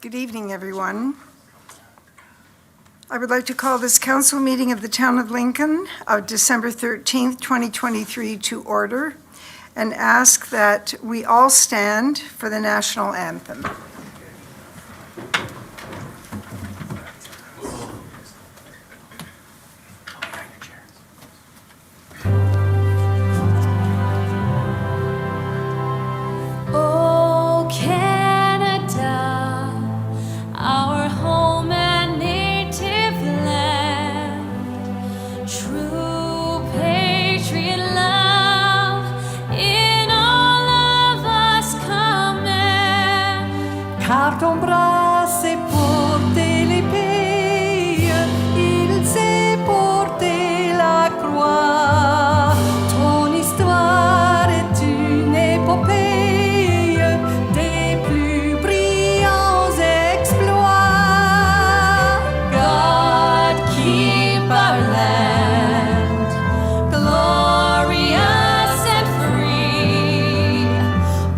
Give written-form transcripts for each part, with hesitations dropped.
Good evening, everyone. I would like to call this council meeting of the Town of Lincoln of December 13th, 2023 to order and ask that we all stand for the national anthem. Car ton bras s'est porté l'épée, il s'est porté la croix. Ton histoire est une épopée des plus brillants exploits. God keep our land glorious and free.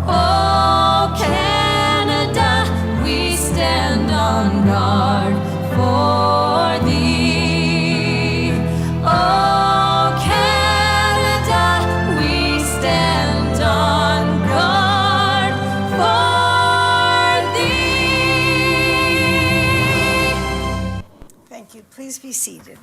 Oh, Canada, we stand on guard for thee. Oh, Canada, we stand on guard for thee. Thank you. Please be seated.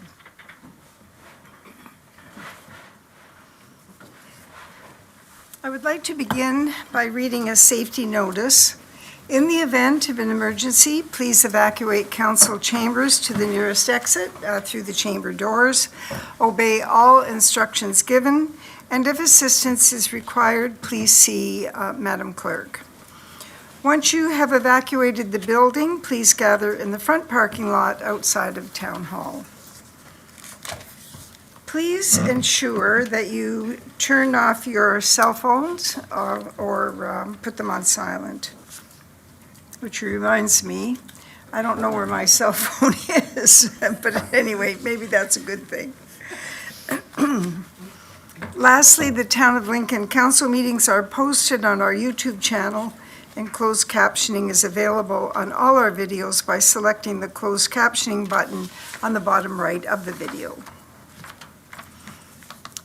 I would like to begin by reading a safety notice. In the event of an emergency, please evacuate council chambers to the nearest exit through the chamber doors. Obey all instructions given, and if assistance is required, please see Madam Clerk. Once you have evacuated the building, please gather in the front parking lot outside of Town Hall. Please ensure that you turn off your cell phones or put them on silent. Which reminds me, I don't know where my cell phone is, but anyway, maybe that's a good thing. Lastly, the Town of Lincoln Council meetings are posted on our YouTube channel, and closed captioning is available on all our videos by selecting the closed captioning button on the bottom right of the video.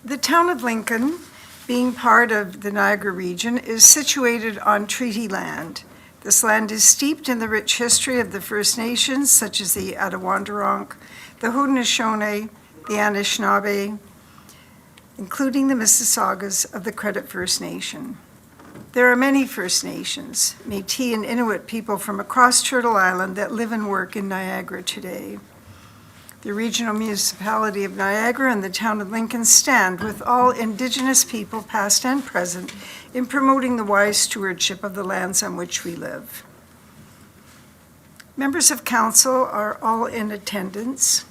The Town of Lincoln, being part of the Niagara region, is situated on treaty land. This land is steeped in the rich history of the First Nations, such as the Attawandaronk, the Haudenosaunee, the Anishinaabe, including the Mississaugas of the Credit First Nation. There are many First Nations, Métis and Inuit people from across Turtle Island that live and work in Niagara today. The Regional Municipality of Niagara and the Town of Lincoln stand with all Indigenous people, past and present, in promoting the wise stewardship of the lands on which we live. Members of council are all in attendance.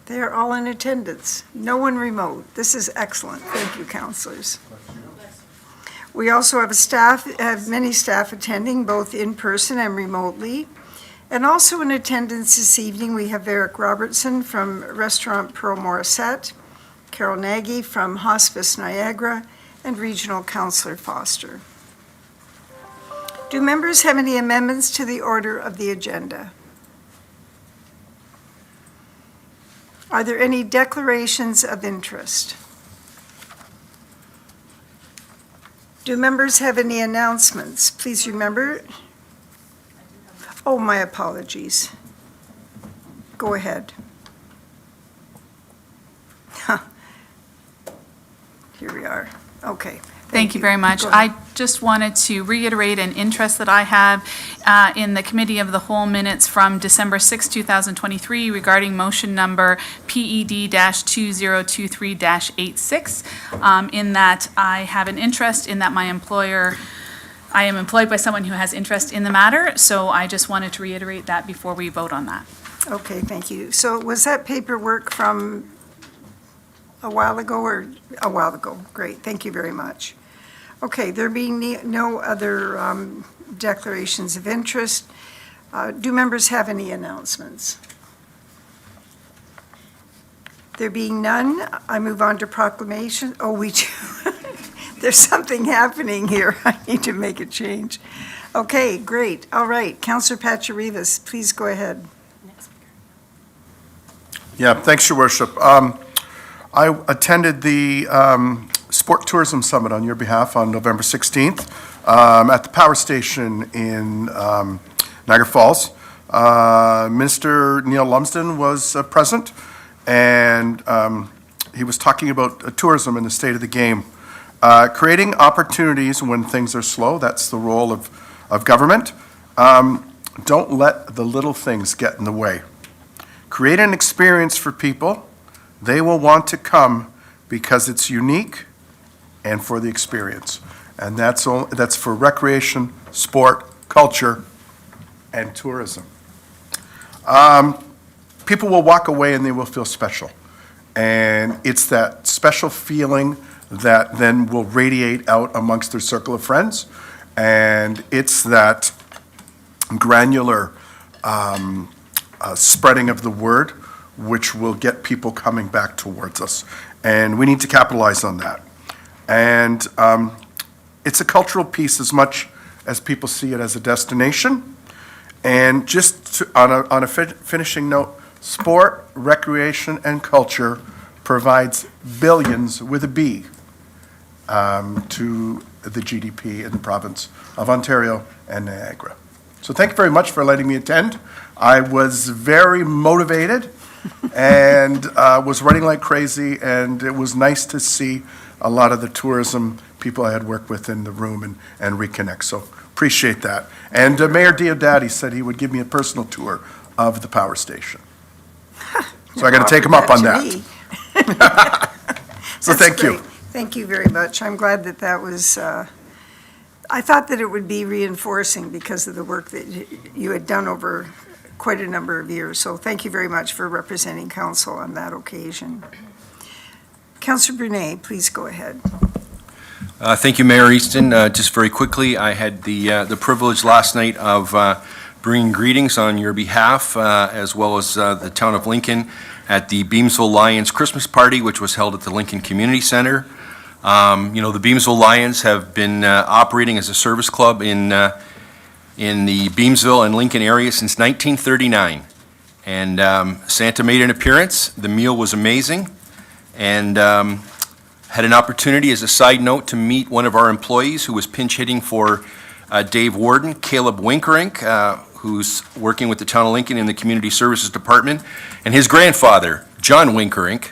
They are all in attendance. No one remote. This is excellent. Thank you, councilors. We also have many staff attending, both in person and remotely. And also in attendance this evening, we have Eric Robertson from Restaurant Pearl Morissette, Carol Nagy from Hospice Niagara, and Regional Councillor Foster. Do members have any amendments to the order of the agenda? Are there any declarations of interest? Do members have any announcements? Please remember. Oh, my apologies. Go ahead. Here we are. Okay. Thank you very much. I just wanted to reiterate an interest that I have in the Committee of the Whole minutes from December 6, 2023 regarding motion number PED-2023-86, in that I have an interest in that I am employed by someone who has interest in the matter, so I just wanted to reiterate that before we vote on that. Okay, thank you. So was that paperwork from a while ago or a while ago? Great, thank you very much. Okay, there being no other declarations of interest, do members have any announcements? There being none, I move on to proclamation. Oh, we do. There's something happening here. I need to make a change. Okay, great. All right. Councillor Pachyrivas, please go ahead. Yeah, thanks, Your Worship. I attended the Sport Tourism Summit on your behalf on November 16th at the power station in Niagara Falls. Minister Neil Lumsden was present, and he was talking about tourism and the state of the game. Creating opportunities when things are slow, that's the role of government. Don't let the little things get in the way. Create an experience for people. They will want to come because it's unique and for the experience. And that's for recreation, sport, culture, and tourism. People will walk away and they will feel special. And it's that special feeling that then will radiate out amongst their circle of friends. And it's that granular spreading of the word, which will get people coming back towards us. And we need to capitalize on that. And it's a cultural piece as much as people see it as a destination. And on a finishing note, sport, recreation, and culture provides billions with a B to the GDP in the province of Ontario and Niagara. So thank you very much for letting me attend. I was very motivated and was running like crazy, and it was nice to see a lot of the tourism people I had worked with in the room and reconnect. So appreciate that. And Mayor Diodati said he would give me a personal tour of the power station. So I got to take him up on that. So thank you. Thank you very much. I'm glad that was, I thought that it would be reinforcing because of the work that you had done over quite a number of years. So thank you very much for representing council on that occasion. Councillor Brunet, please go ahead. Thank you, Mayor Easton. Just very quickly, I had the privilege last night of bringing greetings on your behalf, as well as the town of Lincoln, at the Beamsville Lions Christmas party, which was held at the Lincoln Community Center. The Beamsville Lions have been operating as a service club in the Beamsville and Lincoln area since 1939. And Santa made an appearance. The meal was amazing. And had an opportunity, as a side note, to meet one of our employees who was pinch hitting for Dave Warden, Caleb Winkerink, who's working with the town of Lincoln in the Community Services Department. And his grandfather, John Winkerink,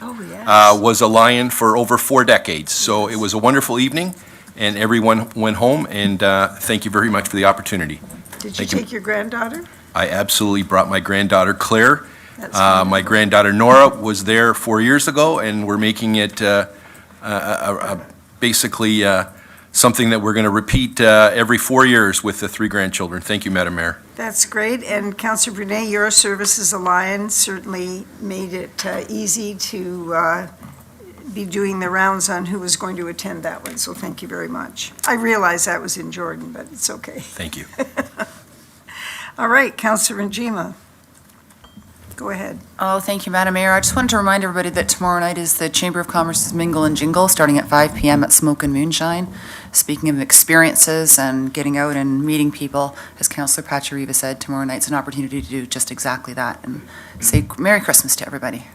was a Lion for over 4 decades. So it was a wonderful evening, and everyone went home, and thank you very much for the opportunity. Did you take your granddaughter? I absolutely brought my granddaughter, Claire. That's My wonderful. granddaughter, Nora, was there 4 years ago, and we're making it basically something that we're going to repeat every 4 years with the 3 grandchildren. Thank you, Madam Mayor. That's great. And Councillor Brunet, your service as a Lion certainly made it easy to be doing the rounds on who was going to attend that one. So thank you very much. I realize that was in Jordan, but it's okay. Thank you. All right, Councillor Njima. Go ahead. Oh, thank you, Madam Mayor. I just wanted to remind everybody that tomorrow night is the Chamber of Commerce's Mingle and Jingle, starting at 5 p.m. at Smoke and Moonshine. Speaking of experiences and getting out and meeting people, as Councillor Pachyrivas said, tomorrow night's an opportunity to do just exactly that and say Merry Christmas to everybody.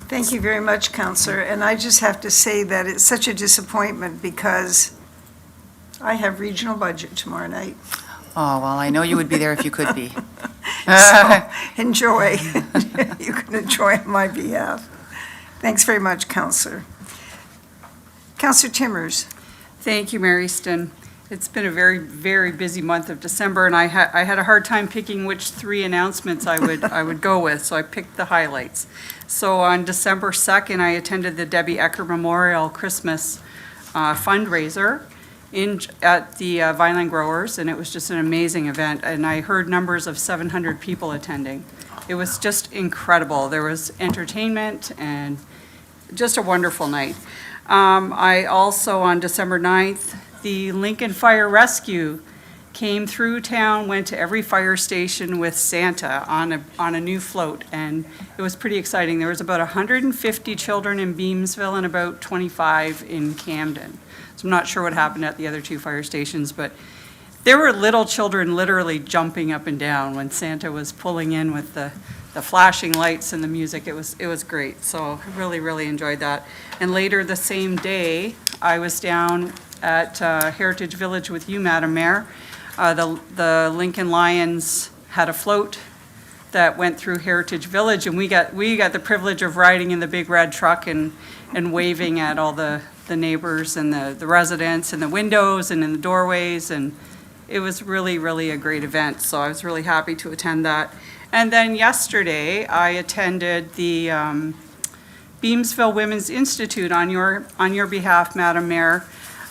Thank you very much, Councillor. And I just have to say that it's such a disappointment because I have regional budget tomorrow night. Oh, well, I know you would be there if you could be. So enjoy. You can enjoy on my behalf. Thanks very much, Councillor. Councillor Timmers. Thank you, Mayor Easton. It's been a very, very busy month of December, and I had a hard time picking which 3 announcements I would go with, so I picked the highlights. So on December 2nd, I attended the Debbie Ecker Memorial Christmas fundraiser at the Vineland Growers, and it was just an amazing event, and I heard numbers of 700 people attending. It was just incredible. There was entertainment and just a wonderful night. I also, on December 9th, the Lincoln Fire Rescue came through town, went to every fire station with Santa on a new float, and it was pretty exciting. There was about 150 children in Beamsville and about 25 in Camden. So I'm not sure what happened at the other 2 fire stations, but there were little children literally jumping up and down when Santa was pulling in with the flashing lights and the music. It was great. So I really, really enjoyed that. And later the same day, I was down at Heritage Village with you, Madam Mayor. The Lincoln Lions had a float that went through Heritage Village, and we got the privilege of riding in the big red truck and waving at all the neighbors and the residents in the windows and in the doorways, and it was really, really a great event, so I was really happy to attend that. And then yesterday, I attended the Beamsville Women's Institute on your behalf, Madam Mayor,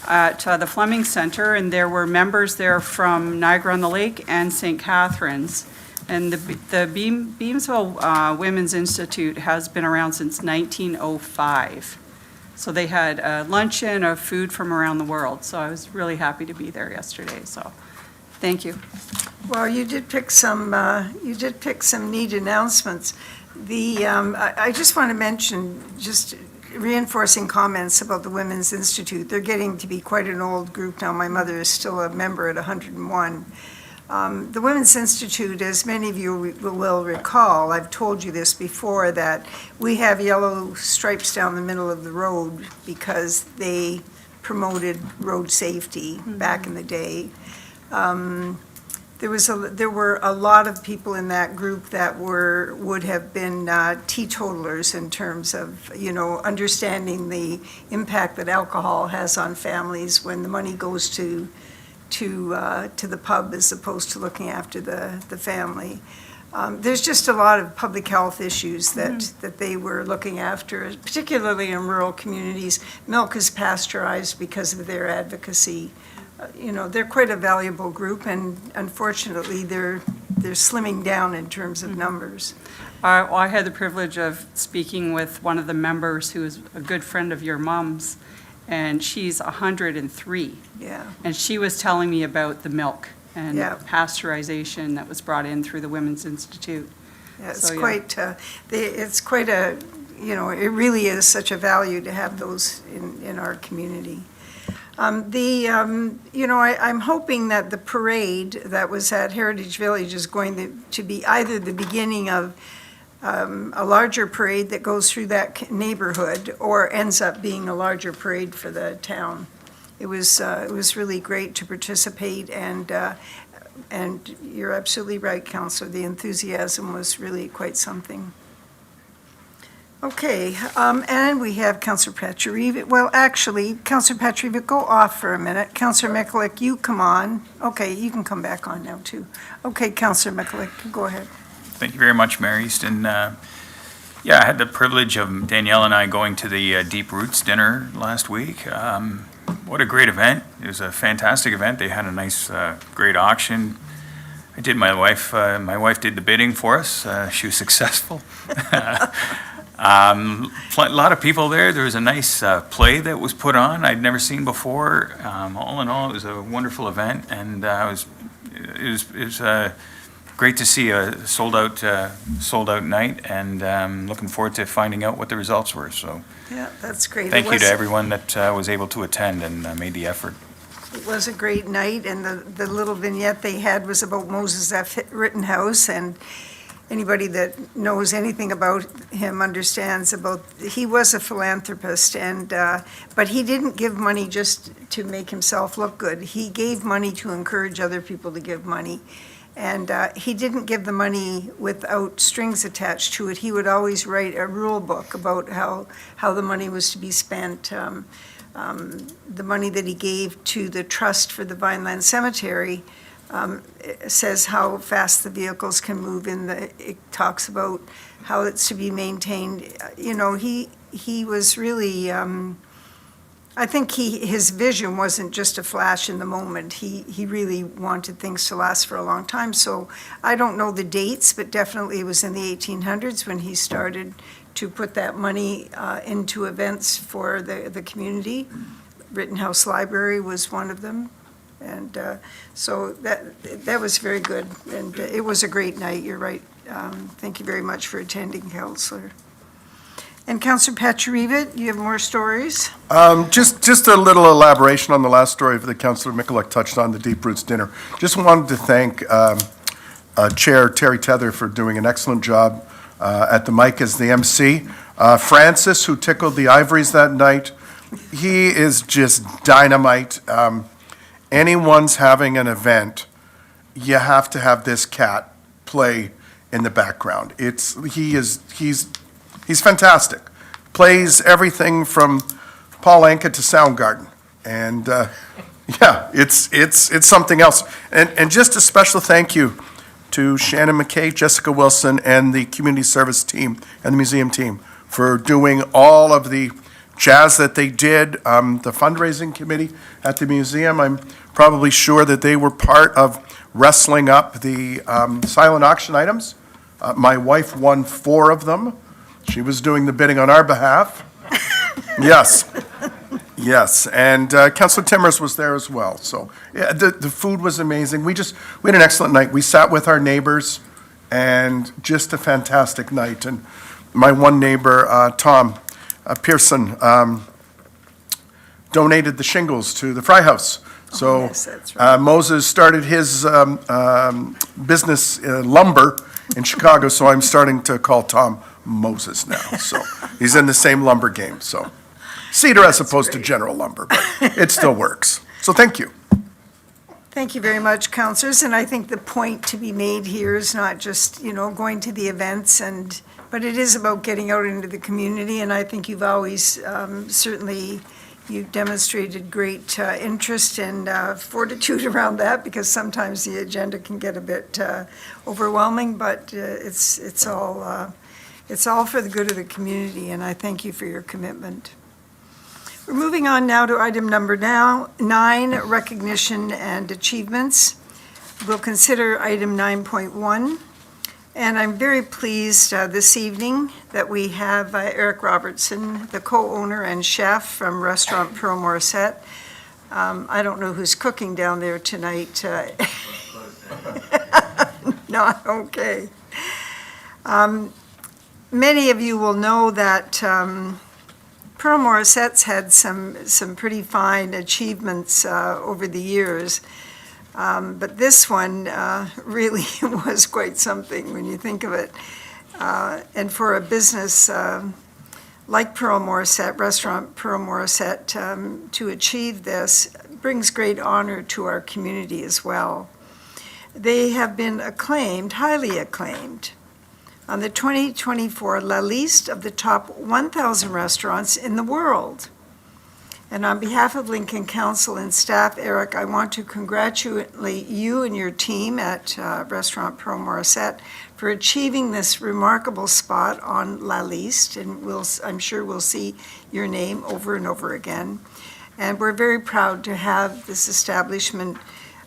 at the Fleming Center, and there were members there from Niagara-on-the-Lake and St. Catharines. And the Beamsville Women's Institute has been around since 1905. So they had a luncheon of food from around the world. So I was really happy to be there yesterday. So thank you. Well, you did pick some neat announcements. I just want to mention, just reinforcing comments about the Women's Institute. They're getting to be quite an old group now. My mother is still a member at 101. The Women's Institute, as many of you will recall, I've told you this before, that we have yellow stripes down the middle of the road because they promoted road safety back in the day. There were a lot of people in that group that would have been teetotalers in terms of, understanding the impact that alcohol has on families when the money goes to the pub as opposed to looking after the family. There's just a lot of public health issues that they were looking after, particularly in rural communities. Milk is pasteurized because of their advocacy. They're quite a valuable group, and unfortunately, they're slimming down in terms of numbers. I had the privilege of speaking with one of the members who is a good friend of your mom's, and she's 103. Yeah. And she was telling me about the milk and Yeah. pasteurization that was brought in through the Women's Institute. Yeah, it's So, yeah. quite a, it really is such a value to have those in our community. I'm hoping that the parade that was at Heritage Village is going to be either the beginning of a larger parade that goes through that neighborhood or ends up being a larger parade for the town. It was really great to participate, and you're absolutely right, Councillor. The enthusiasm was really quite something. Okay, and we have Councillor Patrieve. Well, actually, Councillor Patrieve, go off for a minute. Councillor Mikulik, you come on. Okay, you can come back on now, too. Okay, Councillor Mikulik, go ahead. Thank you very much, Mayor Easton. I had the privilege of Danielle and I going to the Deep Roots dinner last week. What a great event. It was a fantastic event. They had a nice, great auction. My wife did the bidding for us. She was successful. A lot of people there. There was a nice play that was put on I'd never seen before. All in all, it was a wonderful event, and it was great to see a sold out night, and looking forward to finding out what the results were. So, Yeah, that's great. thank you to everyone that was able to attend and made the effort. It was a great night, and the little vignette they had was about Moses F. Rittenhouse, and anybody that knows anything about him understands he was a philanthropist, but he didn't give money just to make himself look good. He gave money to encourage other people to give money. And he didn't give the money without strings attached to it. He would always write a rule book about how the money was to be spent. The money that he gave to the Trust for the Vineland Cemetery says how fast the vehicles can move it talks about how it's to be maintained. He was really, I think his vision wasn't just a flash in the moment. He really wanted things to last for a long time. So I don't know the dates, but definitely it was in the 1800s when he started to put that money into events for the community. Rittenhouse Library was one of them. And so that was very good. And it was a great night, you're right. Thank you very much for attending, Councillor. And Councillor Pachuriva, you have more stories? Just a little elaboration on the last story that Councillor Mikulik touched on, the Deep Roots dinner. Just wanted to thank Chair Terry Tether for doing an excellent job at the mic as the MC. Francis, who tickled the ivories that night, he is just dynamite. Anyone's having an event, you have to have this cat play in the background. He's fantastic. Plays everything from Paul Anka to Soundgarden. And yeah, it's something else. And just a special thank you to Shannon McKay, Jessica Wilson, and the community service team and the museum team for doing all of the jazz that they did. The fundraising committee at the museum, I'm probably sure that they were part of wrestling up the silent auction items. My wife won 4 of them. She was doing the bidding on our behalf. Yes. Yes, and Councillor Timmers was there as well. So yeah, the food was amazing. We had an excellent night. We sat with our neighbors, and just a fantastic night. And my one neighbor, Tom Pearson, donated the shingles to the Fry House. So yes, that's right. Moses started his business lumber in Chicago, so I'm starting to call Tom Moses now. So he's in the same lumber game, so. Cedar as opposed to general lumber, but it still works. So thank you. Thank you very much, councillors, and I think the point to be made here is not just, going to the events, but it is about getting out into the community, and I think you've always you've demonstrated great interest and fortitude around that, because sometimes the agenda can get a bit overwhelming, but it's all for the good of the community, and I thank you for your commitment. We're moving on now to item number 9, recognition and achievements. We'll consider item 9.1. And I'm very pleased this evening that we have Eric Robertson, the co-owner and chef from Restaurant Pearl Morissette. I don't know who's cooking down there tonight. No, okay. Many of you will know that Pearl Morissette's had some pretty fine achievements over the years, but this one really was quite something when you think of it. And for a business like Pearl Morissette, Restaurant Pearl Morissette, to achieve this brings great honor to our community as well. They have been acclaimed, highly acclaimed, on the 2024 La Liste of the top 1,000 restaurants in the world. And on behalf of Lincoln Council and staff, Eric, I want to congratulate you and your team at Restaurant Pearl Morissette for achieving this remarkable spot on La Liste, and I'm sure we'll see your name over and over again. And we're very proud to have this establishment,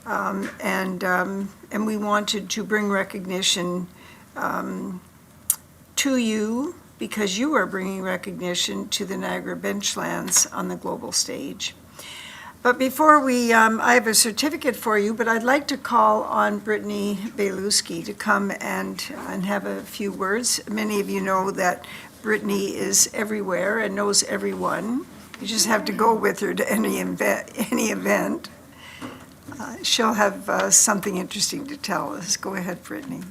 and we wanted to bring recognition to you, because you are bringing recognition to the Niagara Benchlands on the global stage. But before we, I have a certificate for you, but I'd like to call on Brittany Beluski to come and have a few words. Many of you know that Brittany is everywhere and knows everyone. You just have to go with her to any event. She'll have something interesting to tell us. Go ahead, Brittany.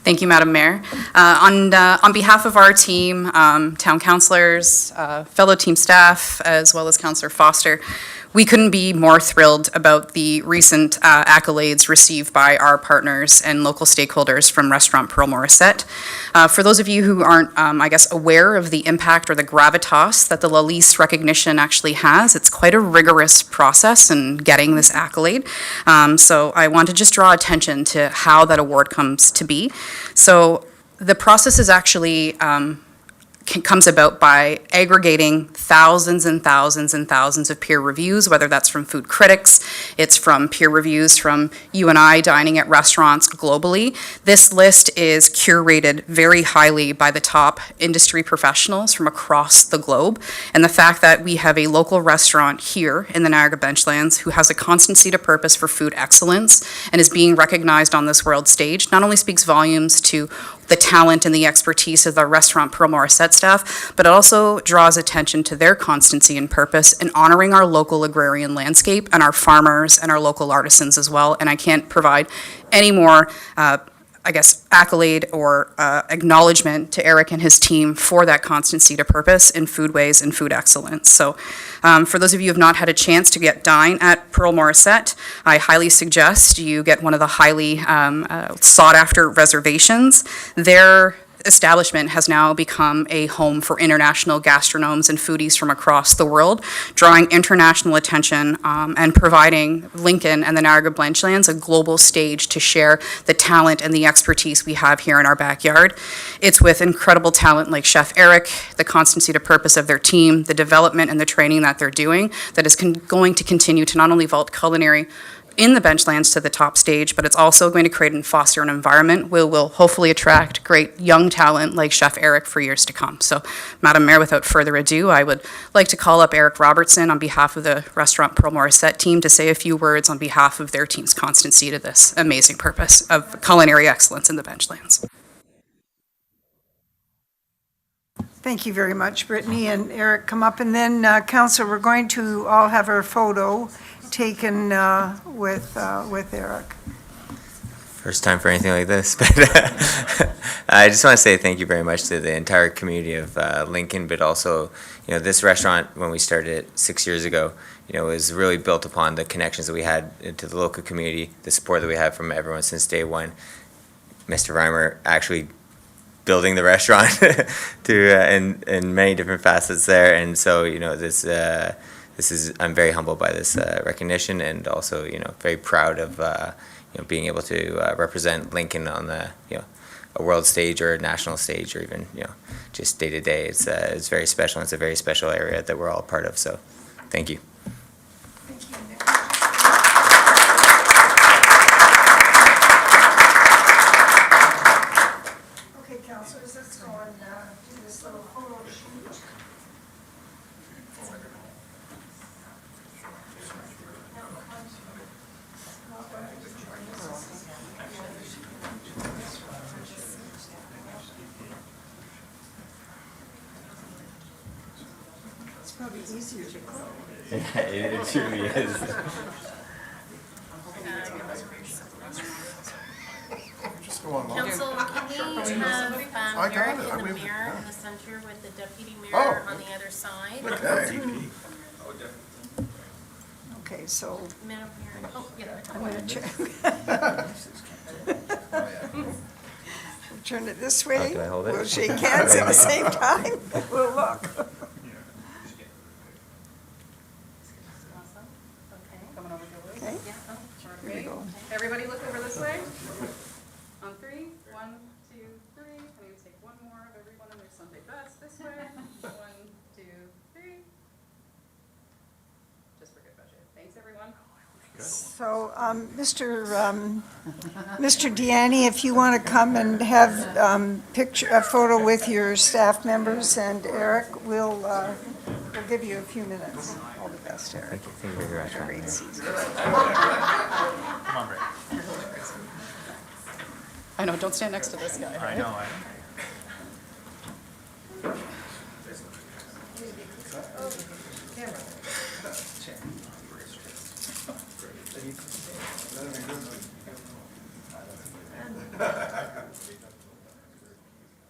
Thank you, Madam Mayor. On behalf of our team, town councillors, fellow team staff, as well as Councillor Foster, we couldn't be more thrilled about the recent accolades received by our partners and local stakeholders from Restaurant Pearl Morissette. For those of you who aren't, aware of the impact or the gravitas that the La Liste recognition actually has, it's quite a rigorous process in getting this accolade. So I want to just draw attention to how that award comes to be. So the process is actually comes about by aggregating thousands and thousands and thousands of peer reviews, whether that's from food critics, it's from peer reviews from you and I dining at restaurants globally. This list is curated very highly by the top industry professionals from across the globe. And the fact that we have a local restaurant here in the Niagara Benchlands who has a constancy to purpose for food excellence and is being recognized on this world stage not only speaks volumes to the talent and the expertise of the restaurant Pearl Morissette staff, but it also draws attention to their constancy and purpose in honoring our local agrarian landscape and our farmers and our local artisans as well. And I can't provide any more accolade or acknowledgement to Eric and his team for that constancy to purpose in foodways and food excellence. So for those of you who have not had a chance to dine at Pearl Morissette, I highly suggest you get one of the highly sought-after reservations. Their establishment has now become a home for international gastronomes and foodies from across the world, drawing international attention and providing Lincoln and the Niagara Blanchlands a global stage to share the talent and the expertise we have here in our backyard. It's with incredible talent like Chef Eric, the constancy to purpose of their team, the development and the training that they're doing that is going to continue to not only vault culinary in the Benchlands to the top stage, but it's also going to create and foster an environment where we'll hopefully attract great young talent like Chef Eric for years to come. So, Madam Mayor, without further ado, I would like to call up Eric Robertson on behalf of the Restaurant Pearl Morissette team to say a few words on behalf of their team's constancy to this amazing purpose of culinary excellence in the Benchlands. Thank you very much, Brittany and Eric. Come up, and then, Council, we're going to all have our photo taken with Eric. First time for anything like this, but I just want to say thank you very much to the entire community of Lincoln, but also, this restaurant, when we started it 6 years ago, was really built upon the connections that we had to the local community, the support that we had from everyone since day one. Mr. Reimer actually building the restaurant in many different facets there, and so, I'm very humbled by this recognition, and also, very proud of, being able to represent Lincoln on the, a world stage or a national stage, or even, just day to day. It's very special. And it's a very special area that we're all part of. So, thank you. Okay, councilors, let's go and do this little photo shoot. It's probably easier to grow. It truly is. Just go online. Council, can we have I got Eric it. and I the mean, mayor yeah. in the center with the deputy mayor Oh. on the other side? Okay. Okay, so Madam Mayor, oh, yeah. I'm going to check. Turn it this way. Do I hold it? We'll shake hands at the same time. We'll look. Okay, here we go. Everybody look over this way. On three, 1, 2, 3. I'm going to take one more of everyone on their Sunday best this way. 1, 2, 3. Just for good budget. Thanks, everyone. So, Mr. Deanne, if you want to come and have a photo with your staff members and Eric, we'll give you a few minutes. All the best, Eric. Thank you very much. Great season. I know, don't stand next to this guy. I know.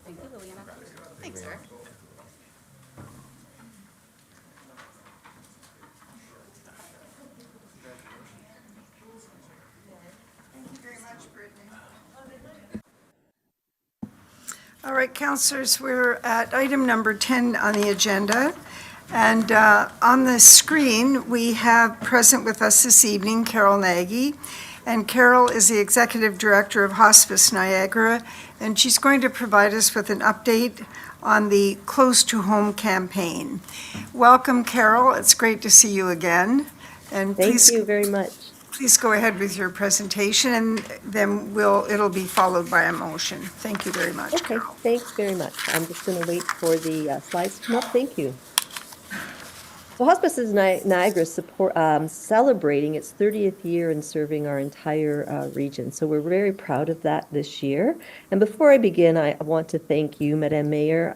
Thank you, Liliana. Thanks, Eric. All right, councilors, we're at item number 10 on the agenda. And on the screen, we have present with us this evening Carol Nagy. And Carol is the Executive Director of Hospice Niagara, and she's going to provide us with an update on the Close to Home campaign. Welcome, Carol. It's great to see you again. And Thank you very much. Please go ahead with your presentation, and then it'll be followed by a motion. Thank you very much, Okay, Carol. thanks very much. I'm just going to wait for the slides to come up. Thank you. So Hospices Niagara celebrating its 30th year in serving our entire region. So we're very proud of that this year. And before I begin, I want to thank you, Madame Mayor.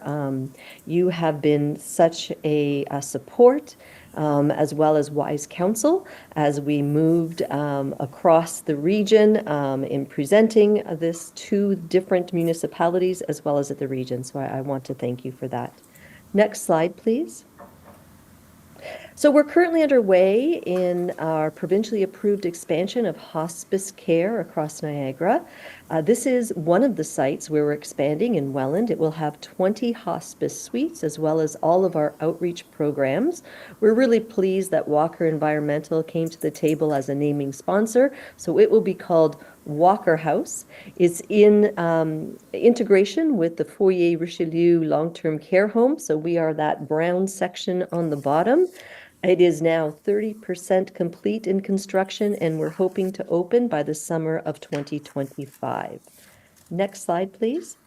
You have been such a support as well as wise counsel as we moved across the region in presenting this to different municipalities as well as at the region. So I want to thank you for that. Next slide, please. So we're currently underway in our provincially approved expansion of hospice care across Niagara. This is one of the sites where we're expanding in Welland. It will have 20 hospice suites as well as all of our outreach programs. We're really pleased that Walker Environmental came to the table as a naming sponsor. So it will be called Walker House. It's in integration with the Foyer Richelieu long-term care home. So we are that brown section on the bottom. It is now 30% complete in construction, and we're hoping to open by the summer of 2025. Next slide, please.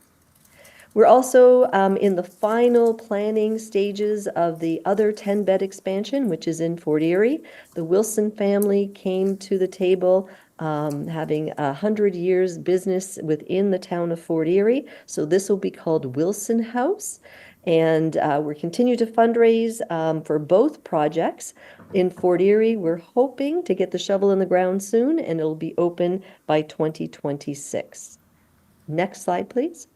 We're also in the final planning stages of the other 10-bed expansion, which is in Fort Erie. The Wilson family came to the table having 100 years business within the town of Fort Erie. So this will be called Wilson House. And we continue to fundraise for both projects. In Fort Erie, we're hoping to get the shovel in the ground soon, and it'll be open by 2026. Next slide, please.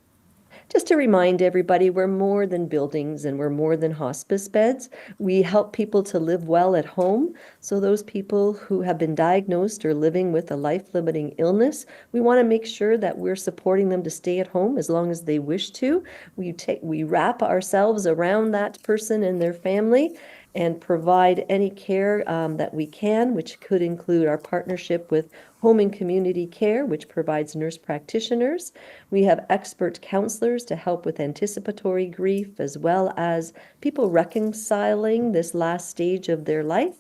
Just to remind everybody, we're more than buildings and we're more than hospice beds. We help people to live well at home. So those people who have been diagnosed or living with a life-limiting illness, we want to make sure that we're supporting them to stay at home as long as they wish to. We wrap ourselves around that person and their family and provide any care that we can, which could include our partnership with Home and Community Care, which provides nurse practitioners. We have expert counselors to help with anticipatory grief, as well as people reconciling this last stage of their life,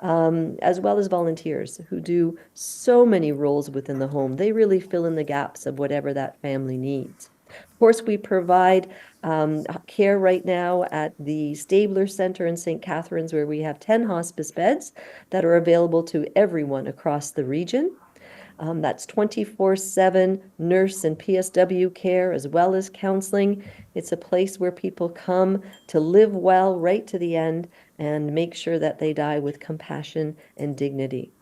as well as volunteers who do so many roles within the home. They really fill in the gaps of whatever that family needs. Of course, we provide care right now at the Stabler Center in St. Catharines, where we have 10 hospice beds that are available to everyone across the region. That's 24/7 nurse and PSW care as well as counseling. It's a place where people come to live well right to the end and make sure that they die with compassion and dignity.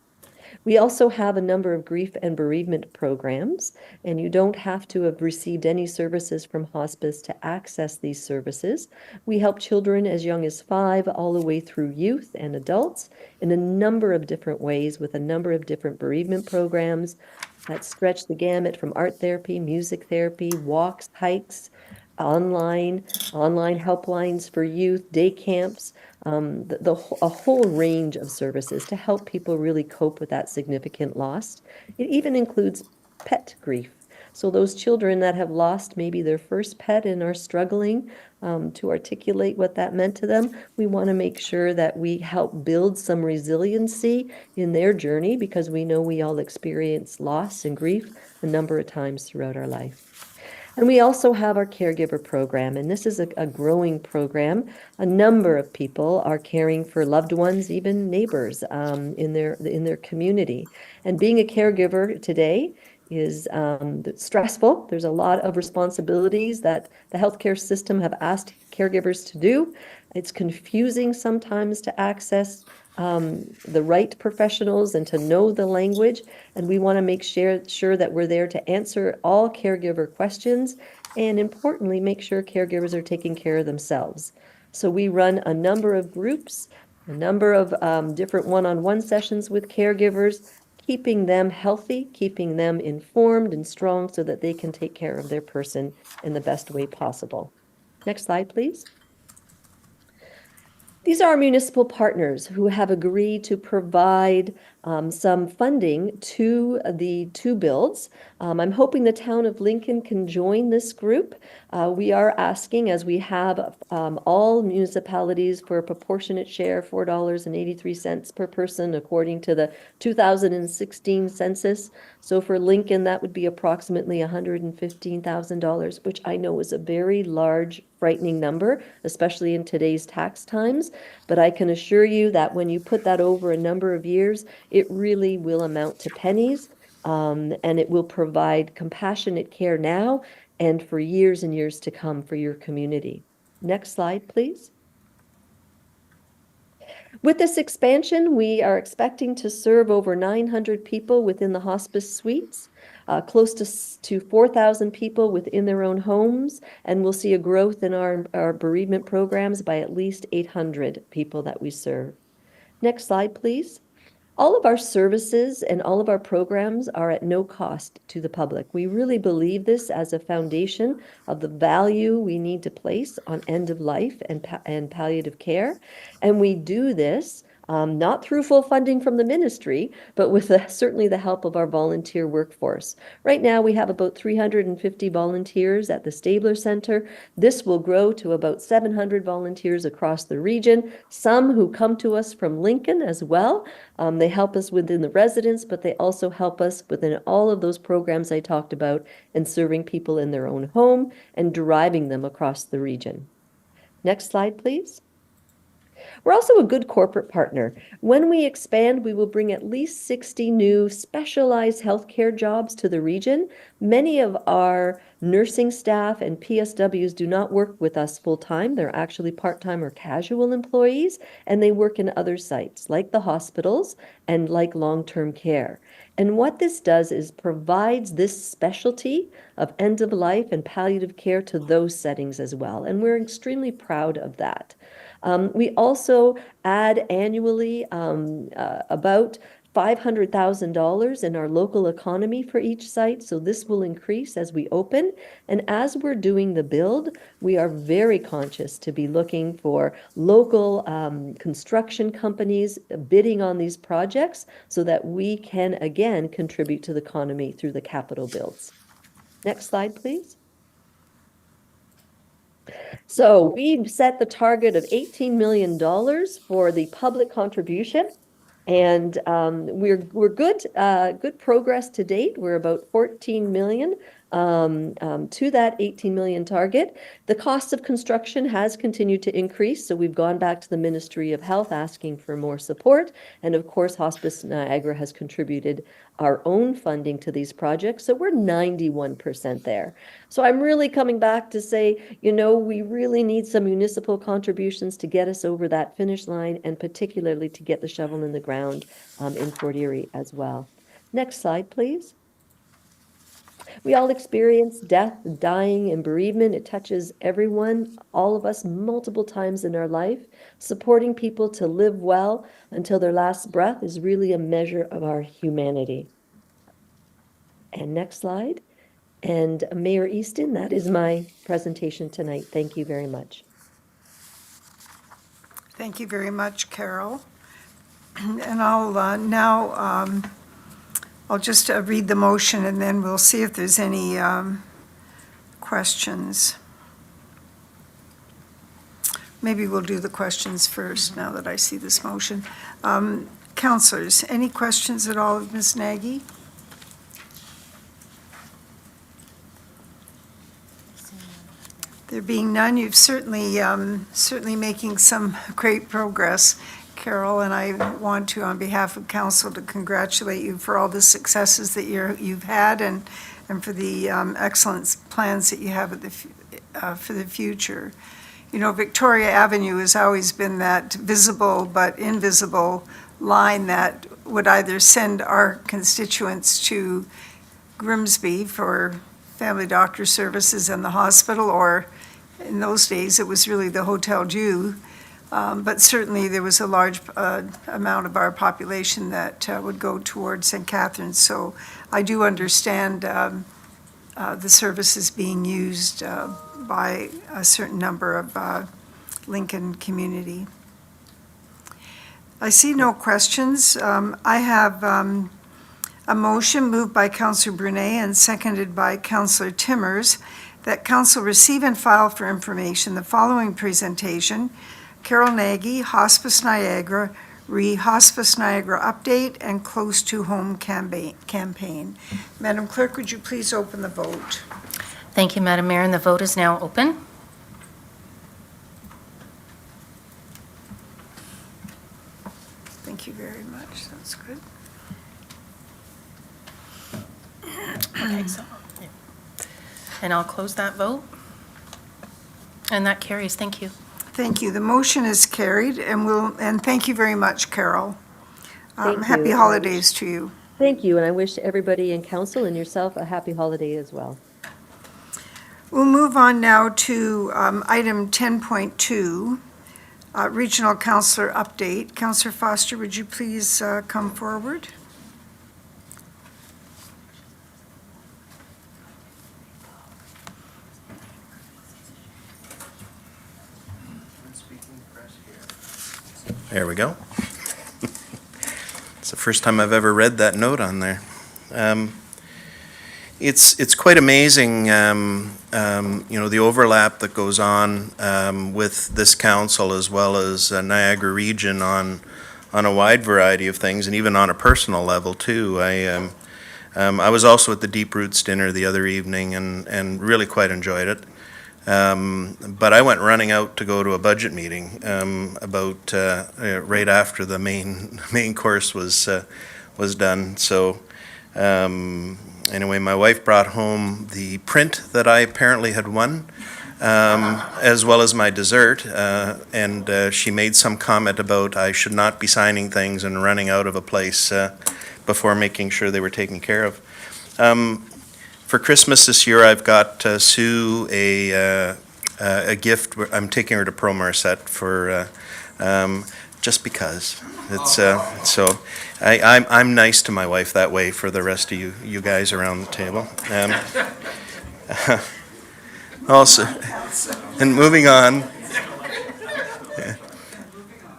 We also have a number of grief and bereavement programs, and you don't have to have received any services from hospice to access these services. We help children as young as 5 all the way through youth and adults in a number of different ways with a number of different bereavement programs that stretch the gamut from art therapy, music therapy, walks, hikes, online helplines for youth, day camps, a whole range of services to help people really cope with that significant loss. It even includes pet grief. So those children that have lost maybe their first pet and are struggling to articulate what that meant to them, we want to make sure that we help build some resiliency in their journey, because we know we all experience loss and grief a number of times throughout our life. And we also have our caregiver program, and this is a growing program. A number of people are caring for loved ones, even neighbors, in their community. And being a caregiver today is stressful. There's a lot of responsibilities that the healthcare system have asked caregivers to do. It's confusing sometimes to access the right professionals and to know the language. And we want to make sure that we're there to answer all caregiver questions, and importantly, make sure caregivers are taking care of themselves. So we run a number of groups, a number of different one-on-one sessions with caregivers, keeping them healthy, keeping them informed and strong so that they can take care of their person in the best way possible. Next slide, please. These are our municipal partners who have agreed to provide some funding to the two builds. I'm hoping the town of Lincoln can join this group. We are asking, as we have all municipalities, for a proportionate share, $4.83 per person, according to the 2016 census. So for Lincoln, that would be approximately $115,000, which I know is a very large, frightening number, especially in today's tax times. But I can assure you that when you put that over a number of years, it really will amount to pennies, and it will provide compassionate care now and for years and years to come for your community. Next slide, please. With this expansion, we are expecting to serve over 900 people within the hospice suites, close to 4,000 people within their own homes, and we'll see a growth in our bereavement programs by at least 800 people that we serve. Next slide, please. All of our services and all of our programs are at no cost to the public. We really believe this as a foundation of the value we need to place on end of life and palliative care. And we do this not through full funding from the ministry, but with certainly the help of our volunteer workforce. Right now, we have about 350 volunteers at the Stabler Center. This will grow to about 700 volunteers across the region, some who come to us from Lincoln as well. They help us within the residents, but they also help us within all of those programs I talked about and serving people in their own home and driving them across the region. Next slide, please. We're also a good corporate partner. When we expand, we will bring at least 60 new specialized healthcare jobs to the region. Many of our nursing staff and PSWs do not work with us full-time. They're actually part-time or casual employees, and they work in other sites, like the hospitals and like long-term care. And what this does is provides this specialty of end-of-life and palliative care to those settings as well, and we're extremely proud of that. We also add annually about $500,000 in our local economy for each site, so this will increase as we open. And as we're doing the build, we are very conscious to be looking for local construction companies bidding on these projects so that we can, again, contribute to the economy through the capital builds. Next slide, please. So we've set the target of $18 million for the public contribution, and we're good progress to date. We're about 14 million to that 18 million target. The cost of construction has continued to increase, so we've gone back to the Ministry of Health asking for more support, and of course Hospice Niagara has contributed our own funding to these projects, so we're 91% there. So I'm really coming back to say, you know, we really need some municipal contributions to get us over that finish line, and particularly to get the shovel in the ground in Fort Erie as well. Next slide, please. We all experience death, dying, and bereavement. It touches everyone, all of us, multiple times in our life. Supporting people to live well until their last breath is really a measure of our humanity. And next slide. And Mayor Easton, that is my presentation tonight. Thank you very much. Thank you very much, Carol. And I'll now I'll just read the motion, and then we'll see if there's any questions. Maybe we'll do the questions first, now that I see this motion. Councilors, any questions at all of Ms. Nagy? There being none, you've certainly making some great progress, Carol, and I want to, on behalf of council, to congratulate you for all the successes that you've had and for the excellent plans that you have for the future. You know, Victoria Avenue has always been that visible but invisible line that would either send our constituents to Grimsby for family doctor services and the hospital, or in those days, it was really the Hotel Dieu. But certainly there was a large amount of our population that would go towards St. Catharines. So I do understand the services being used by a certain number of Lincoln community. I see no questions. I have a motion moved by Councillor Brunet and seconded by Councillor Timmers that council receive and file for information the following presentation: Carol Nagy, Hospice Niagara, Hospice Niagara Update and Close to Home campaign. Madam Clerk, would you please open the vote? Thank you, Madam Mayor, and the vote is now open. Thank you very much. That's good. Okay, so, and I'll close that vote. And that carries. Thank you. Thank you. The motion is carried, and thank you very much, Carol. Thank Happy you. holidays to you. Thank you, and I wish everybody in council and yourself a happy holiday as well. We'll move on now to item 10.2, Regional Councillor Update. Councillor Foster, would you please come forward? There we go. It's the first time I've ever read that note on there. It's quite amazing, the overlap that goes on with this council as well as Niagara Region on a wide variety of things, and even on a personal level too. I was also at the Deep Roots dinner the other evening and really quite enjoyed it. But I went running out to go to a budget meeting about right after the main course was done. So anyway, my wife brought home the print that I apparently had won, as well as my dessert, and she made some comment about I should not be signing things and running out of a place before making sure they were taken care of. For Christmas this year, I've got Sue a gift. I'm taking her to Pro Marset for just because. It's so I'm nice to my wife that way for the rest of you guys around the table. Also, and moving on.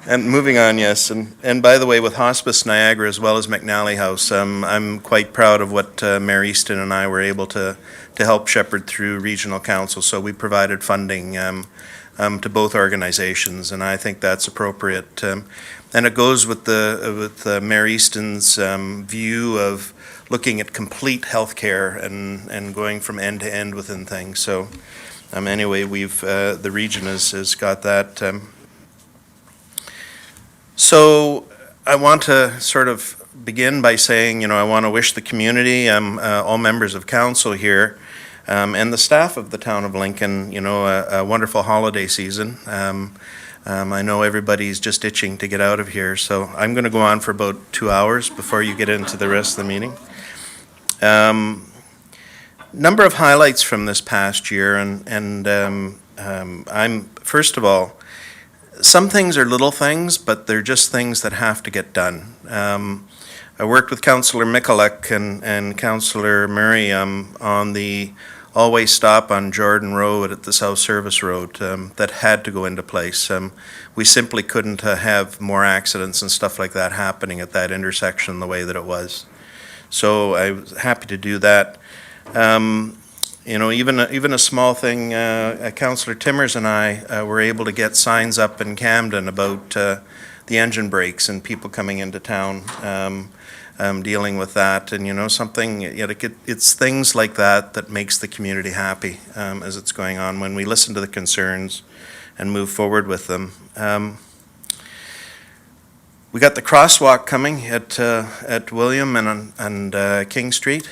And moving on, yes, and by the way, with Hospice Niagara as well as McNally House, I'm quite proud of what Mayor Easton and I were able to help shepherd through regional council. So we provided funding to both organizations, and I think that's appropriate. And it goes with Mayor Easton's view of looking at complete healthcare and going from end to end within things. So anyway, the region has got that. So I want to sort of begin by saying, I want to wish the community, all members of council here, and the staff of the town of Lincoln, a wonderful holiday season. I know everybody's just itching to get out of here, so I'm going to go on for about 2 hours before you get into the rest of the meeting. Number of highlights from this past year, and I'm, first of all, some things are little things, but they're just things that have to get done. I worked with Councillor Michalek and Councillor Murray on the always stop on Jordan Road at the South Service Road that had to go into place. We simply couldn't have more accidents and stuff like that happening at that intersection the way that it was. So I was happy to do that. Even a small thing, Councillor Timmers and I were able to get signs up in Camden about the engine brakes and people coming into town, dealing with that. And, something, it's things like that makes the community happy as it's going on when we listen to the concerns and move forward with them. We got the crosswalk coming at William and King Street.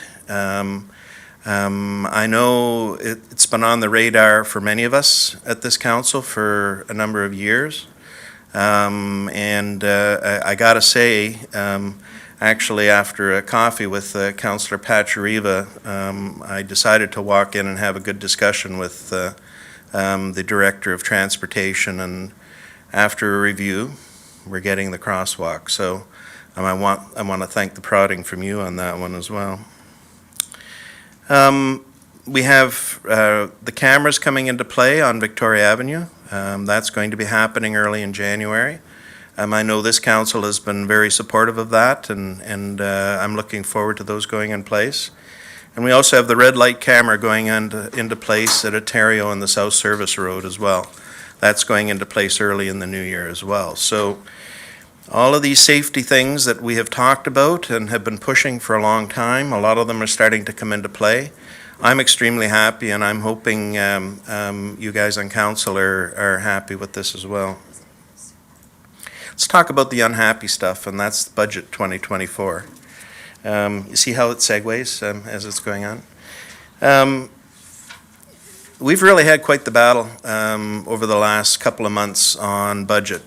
I know it's been on the radar for many of us at this council for a number of years. I gotta say, actually after a coffee with Councillor Pachariva, I decided to walk in and have a good discussion with the Director of Transportation, and after a review, we're getting the crosswalk. So I want to thank the prodding from you on that one as well. We have the cameras coming into play on Victoria Avenue. That's going to be happening early in January. I know this council has been very supportive of that, and I'm looking forward to those going in place. And we also have the red light camera going into place at Ontario and the South Service Road as well. That's going into place early in the new year as well. So all of these safety things that we have talked about and have been pushing for a long time, a lot of them are starting to come into play. I'm extremely happy, and I'm hoping you guys on council are happy with this as well. Let's talk about the unhappy stuff, and that's budget 2024. You see how it segues as it's going on? We've really had quite the battle over the last couple of months on budget.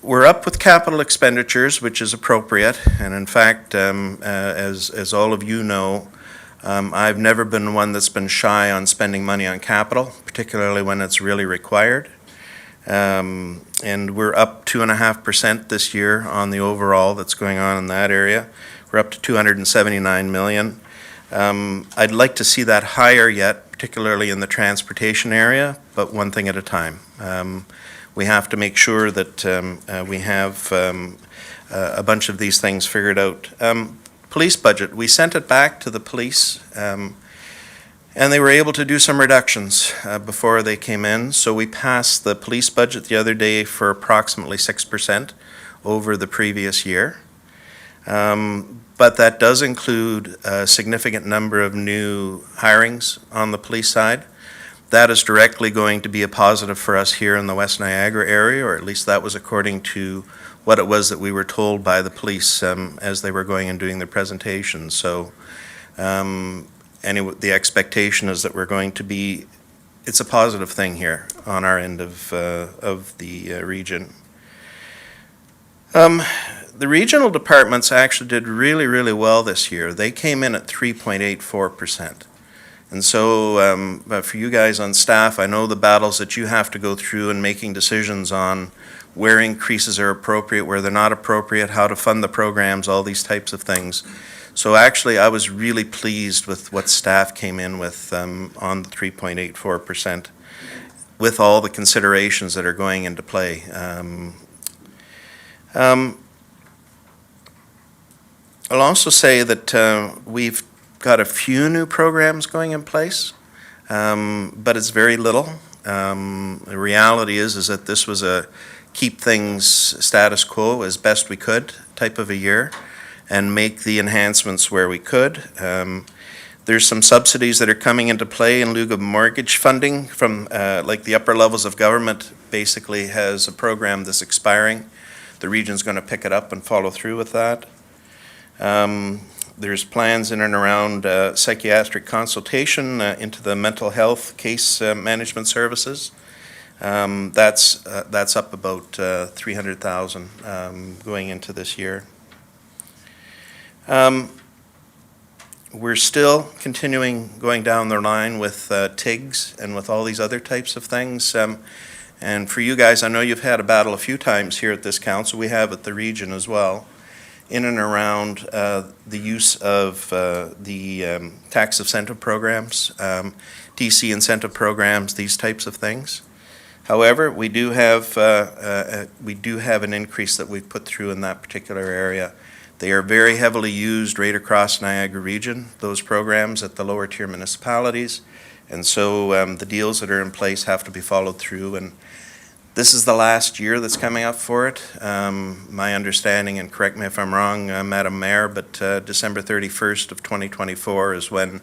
We're up with capital expenditures, which is appropriate, and in fact, as all of you know, I've never been one that's been shy on spending money on capital, particularly when it's really required. And we're up 2.5% this year on the overall that's going on in that area. We're up to 279 million. I'd like to see that higher yet, particularly in the transportation area, but one thing at a time. We have to make sure that we have a bunch of these things figured out. Police budget, we sent it back to the police, and they were able to do some reductions before they came in. So we passed the police budget the other day for approximately 6% over the previous year. But that does include a significant number of new hirings on the police side. That is directly going to be a positive for us here in the West Niagara area, or at least that was according to what it was that we were told by the police as they were going and doing their presentation. So anyway, the expectation is that we're going to be, it's a positive thing here on our end of the region. The regional departments actually did really, really well this year. They came in at 3.84%. And so for you guys on staff, I know the battles that you have to go through in making decisions on where increases are appropriate, where they're not appropriate, how to fund the programs, all these types of things. So actually, I was really pleased with what staff came in with on the 3.84%, with all the considerations that are going into play. I'll also say that we've got a few new programs going in place, but it's very little. The reality is that this was a keep things status quo as best we could type of a year and make the enhancements where we could. There's some subsidies that are coming into play in lieu of mortgage funding from like the upper levels of government basically has a program that's expiring. The region's going to pick it up and follow through with that. There's plans in and around psychiatric consultation into the mental health case management services. That's up about 300,000 going into this year. We're still continuing going down the line with TIGs and with all these other types of things. And for you guys, I know you've had a battle a few times here at this council. We have at the region as well, in and around the use of the tax incentive programs, DC incentive programs, these types of things. However, we do have an increase that we've put through in that particular area. They are very heavily used right across Niagara region, those programs at the lower tier municipalities. And so the deals that are in place have to be followed through. And this is the last year that's coming up for it. My understanding, and correct me if I'm wrong, Madam Mayor, but December 31st of 2024 is when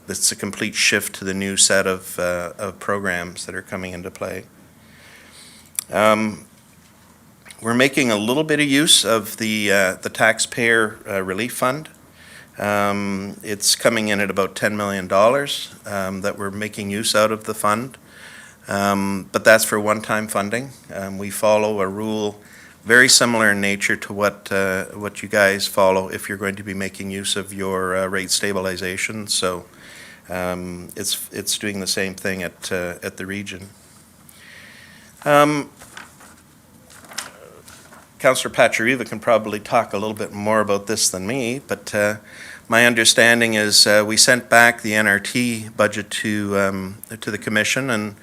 it's a complete shift to the new set of programs that are coming into play. We're making a little bit of use of the taxpayer relief fund. It's coming in at about $10 million that we're making use out of the fund. But that's for one-time funding. We follow a rule very similar in nature to what you guys follow if you're going to be making use of your rate stabilization. So it's doing the same thing at the region. Councillor Pachariva can probably talk a little bit more about this than me, but my understanding is we sent back the NRT budget to the commission,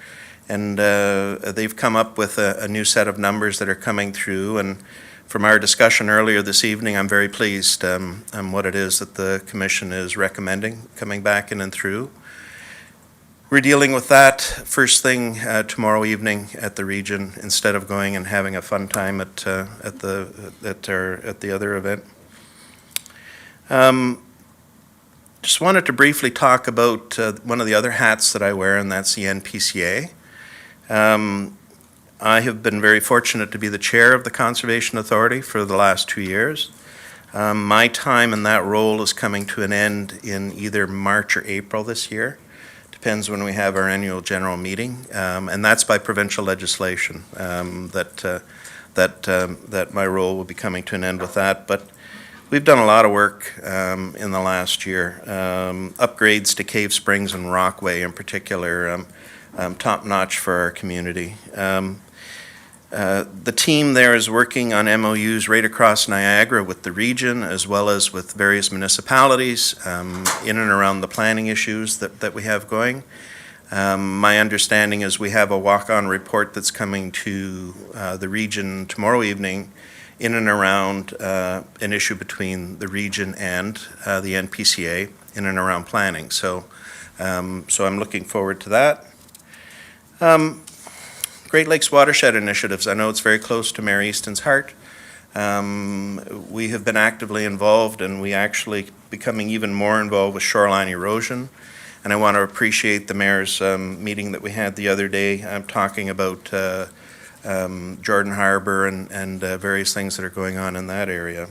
And they've come up with a new set of numbers that are coming through. And from our discussion earlier this evening, I'm very pleased what it is that the commission is recommending coming back in and through. We're dealing with that first thing tomorrow evening at the region instead of going and having a fun time at the other event. Just wanted to briefly talk about one of the other hats that I wear, and that's the NPCA. I have been very fortunate to be the chair of the Conservation Authority for the last 2 years. My time in that role is coming to an end in either March or April this year. Depends when we have our annual general meeting, and that's by provincial legislation that my role will be coming to an end with that. But we've done a lot of work in the last year. Upgrades to Cave Springs and Rockway in particular, top-notch for our community. The team there is working on MOUs right across Niagara with the region as well as with various municipalities in and around the planning issues that we have going. My understanding is we have a walk-on report that's coming to the region tomorrow evening in and around an issue between the region and the NPCA in and around planning. So I'm looking forward to that. Great Lakes Watershed Initiatives. I know it's very close to Mayor Easton's heart. We have been actively involved, and we actually becoming even more involved with shoreline erosion. And I want to appreciate the mayor's meeting that we had the other day, talking about Jordan Harbor and various things that are going on in that area.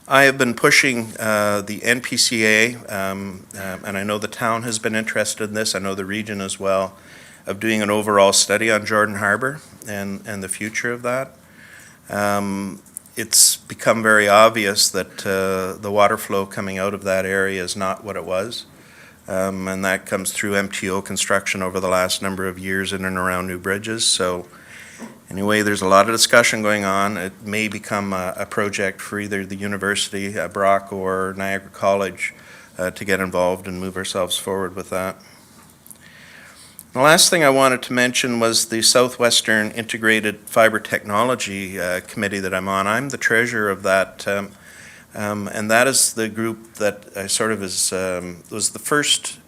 I have been pushing the NPCA, and I know the town has been interested in this, I know the region as well, of doing an overall study on Jordan Harbor and the future of that. It's become very obvious that the water flow coming out of that area is not what it was, and that comes through MTO construction over the last number of years in and around new bridges. So anyway, there's a lot of discussion going on. It may become a project for either the university, Brock, or Niagara College to get involved and move ourselves forward with that. The last thing I wanted to mention was the Southwestern Integrated Fiber Technology Committee that I'm on. I'm the treasurer of that, and that is the group that was the first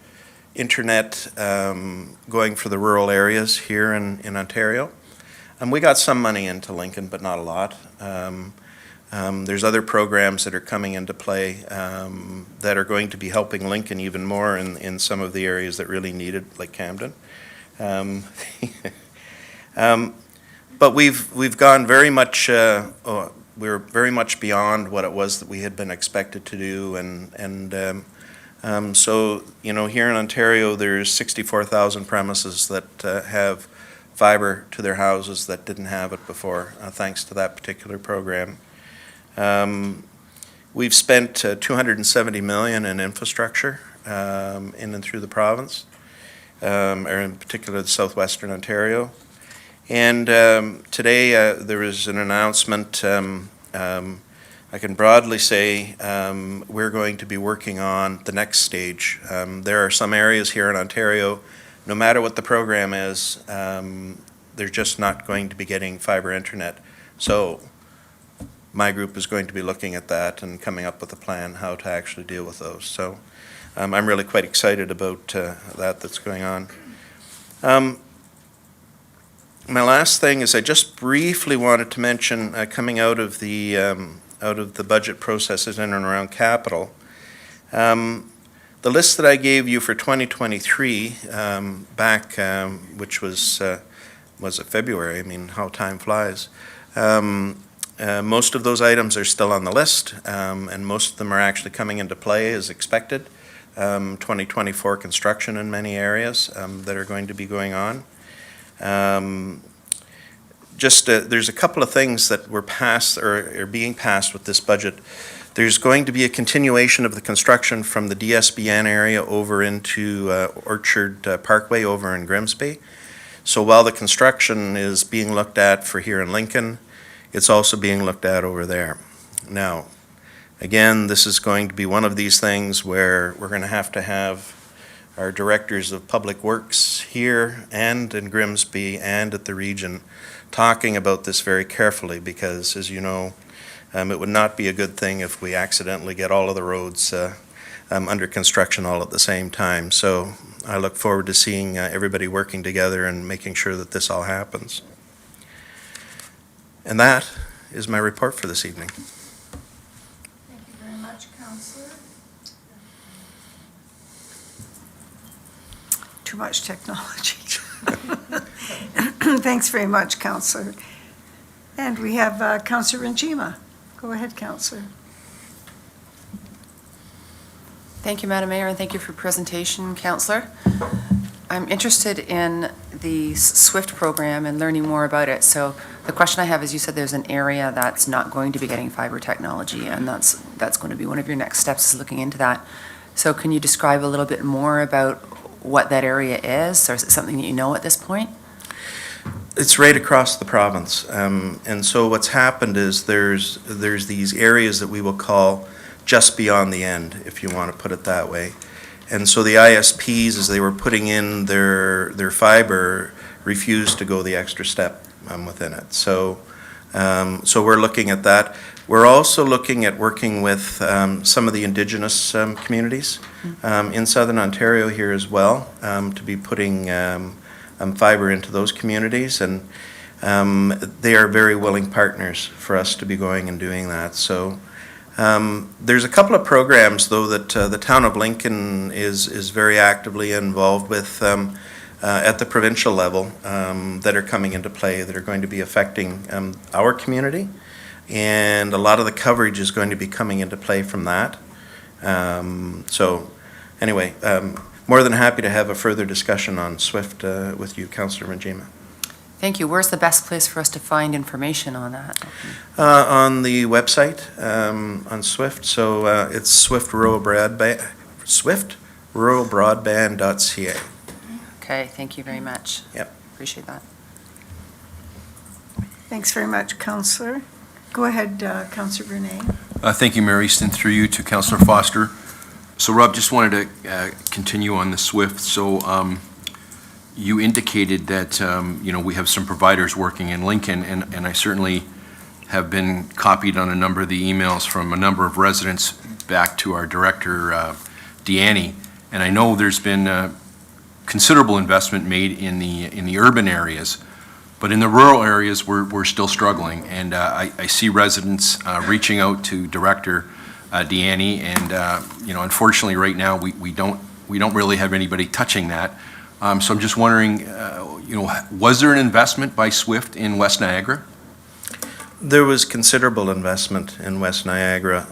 internet going for the rural areas here in Ontario. We got some money into Lincoln, but not a lot. There's other programs that are coming into play that are going to be helping Lincoln even more in some of the areas that really need it, like Camden. But we've gone very much, we're very much beyond what it was that we had been expected to do. So, you know, here in Ontario, there's 64,000 premises that have fiber to their houses that didn't have it before, thanks to that particular program. We've spent $270 million in infrastructure in and through the province, or in particular the southwestern Ontario. And today there was an announcement, I can broadly say we're going to be working on the next stage. There are some areas here in Ontario, no matter what the program is, they're just not going to be getting fiber internet. So my group is going to be looking at that and coming up with a plan how to actually deal with those. So I'm really quite excited about that's going on. My last thing is I just briefly wanted to mention coming out of the budget processes in and around capital. The list that I gave you for 2023 back, which was it February? I mean, how time flies. Most of those items are still on the list, and most of them are actually coming into play as expected. 2024 construction in many areas that are going to be going on. There's a couple of things that were passed or are being passed with this budget. There's going to be a continuation of the construction from the DSBN area over into Orchard Parkway over in Grimsby. So while the construction is being looked at for here in Lincoln, it's also being looked at over there. Now, again, this is going to be one of these things where we're going to have our directors of public works here and in Grimsby and at the region talking about this very carefully because, as you know, it would not be a good thing if we accidentally get all of the roads under construction all at the same time. So I look forward to seeing everybody working together and making sure that this all happens. And that is my report for this evening. Thank you very much, Councillor. Too much technology. Thanks very much, Councillor. And we have Councillor Ranjima. Go ahead, Councillor. Thank you, Madam Mayor, and thank you for your presentation, Councillor. I'm interested in the SWIFT program and learning more about it. So the question I have is, you said there's an area that's not going to be getting fiber technology, and that's going to be one of your next steps, is looking into that. So can you describe a little bit more about what that area is, or is it something that you know at this point? It's right across the province. And so what's happened is there's these areas that we will call just beyond the end, if you want to put it that way. And so the ISPs, as they were putting in their fiber, refused to go the extra step within it. So we're looking at that. We're also looking at working with some of the Indigenous communities in Southern Ontario here as well, to be putting fiber into those communities. And they are very willing partners for us to be going and doing that. So there's a couple of programs, though, that the town of Lincoln is very actively involved with at the provincial level that are coming into play, that are going to be affecting our community. And a lot of the coverage is going to be coming into play from that. So anyway, more than happy to have a further discussion on SWIFT with you, Councillor Ranjima. Thank you. Where's the best place for us to find information on that? On the website, on SWIFT. So it's Swift Rural Broadband, swiftruralbroadband.ca. Okay, thank you very much. Yep. Appreciate that. Thanks very much, Councillor. Go ahead, Councillor Brunei. Thank you, Mayor Easton, through you to Councillor Foster. So Rob, just wanted to continue on the SWIFT. So you indicated that, we have some providers working in Lincoln, and I certainly have been copied on a number of the emails from a number of residents back to our director, Deanne. And I know there's been considerable investment made in the urban areas, but in the rural areas, we're still struggling. And I see residents reaching out to Director Deanne, and unfortunately, right now we don't really have anybody touching that. So I'm just wondering, was there an investment by SWIFT in West Niagara? There was considerable investment in West Niagara.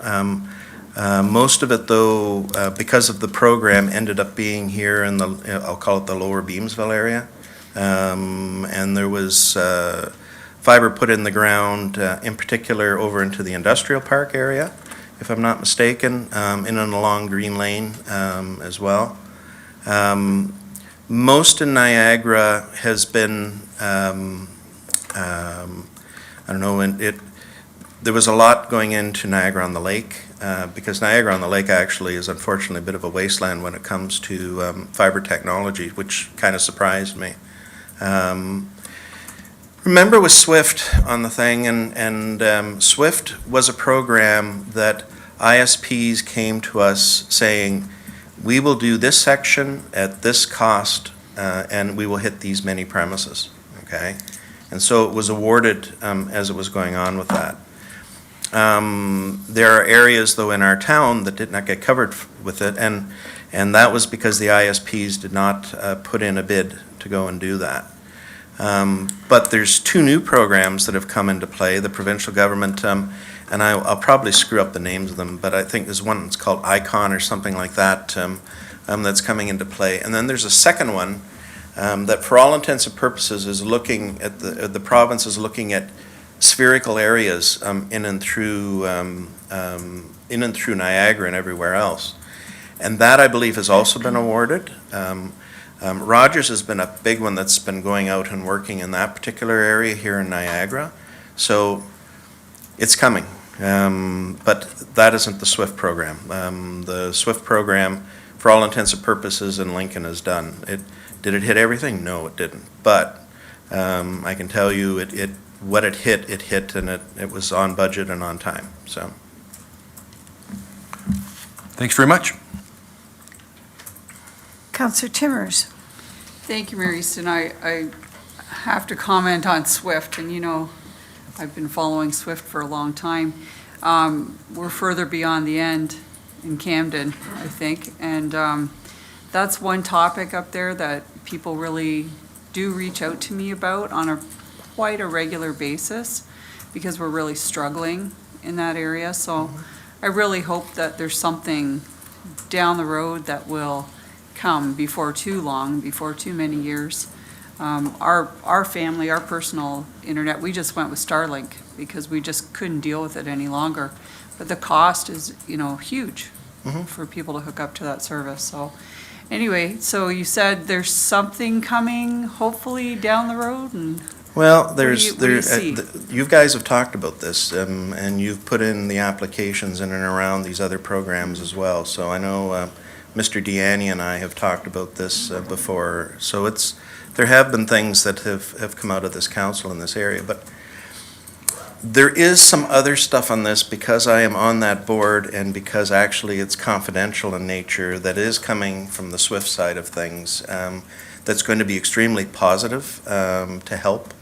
Most of it, though, because of the program, ended up being here in the, I'll call it the Lower Beamsville area. And there was fiber put in the ground, in particular over into the industrial park area, if I'm not mistaken, in and along Green Lane as well. Most in Niagara has been, I don't know, there was a lot going into Niagara-on-the-Lake, because Niagara-on-the-Lake actually is unfortunately a bit of a wasteland when it comes to fiber technology, which kind of surprised me. Remember with SWIFT on the thing, and SWIFT was a program that ISPs came to us saying, we will do this section at this cost, and we will hit these many premises, okay? And so it was awarded as it was going on with that. There are areas, though, in our town that did not get covered with it, and that was because the ISPs did not put in a bid to go and do that. But there's two new programs that have come into play. The provincial government, and I'll probably screw up the names of them, but I think there's one that's called ICON or something like that, that's coming into play. And then there's a second one that, for all intents and purposes, is looking at the province is looking at spherical areas in and through Niagara and everywhere else. And that, I believe, has also been awarded. Rogers has been a big one that's been going out and working in that particular area here in Niagara. So it's coming, but that isn't the SWIFT program. The SWIFT program, for all intents and purposes, and Lincoln is done. Did it hit everything? No, it didn't. But I can tell you, what it hit, and it was on budget and on time, so. Thanks very much. Councillor Timmers. Thank you, Mary Easton. I have to comment on SWIFT, and you know, I've been following SWIFT for a long time. We're further beyond the end in Camden, I think, and that's one topic up there that people really do reach out to me about on quite a regular basis, because we're really struggling in that area. So I really hope that there's something down the road that will come before too long, before too many years. Our family, our personal internet, we just went with Starlink because we just couldn't deal with it any longer. But the cost is, you know, huge for people to hook up to that service. So anyway, so you said there's something coming, hopefully down the road, and Well, what do you see? You guys have talked about this, and you've put in the applications in and around these other programs as well. So I know Mr. Deanne and I have talked about this before. So there have been things that have come out of this council in this area, but there is some other stuff on this, because I am on that board and because actually it's confidential in nature, that is coming from the SWIFT side of things, that's going to be extremely positive to help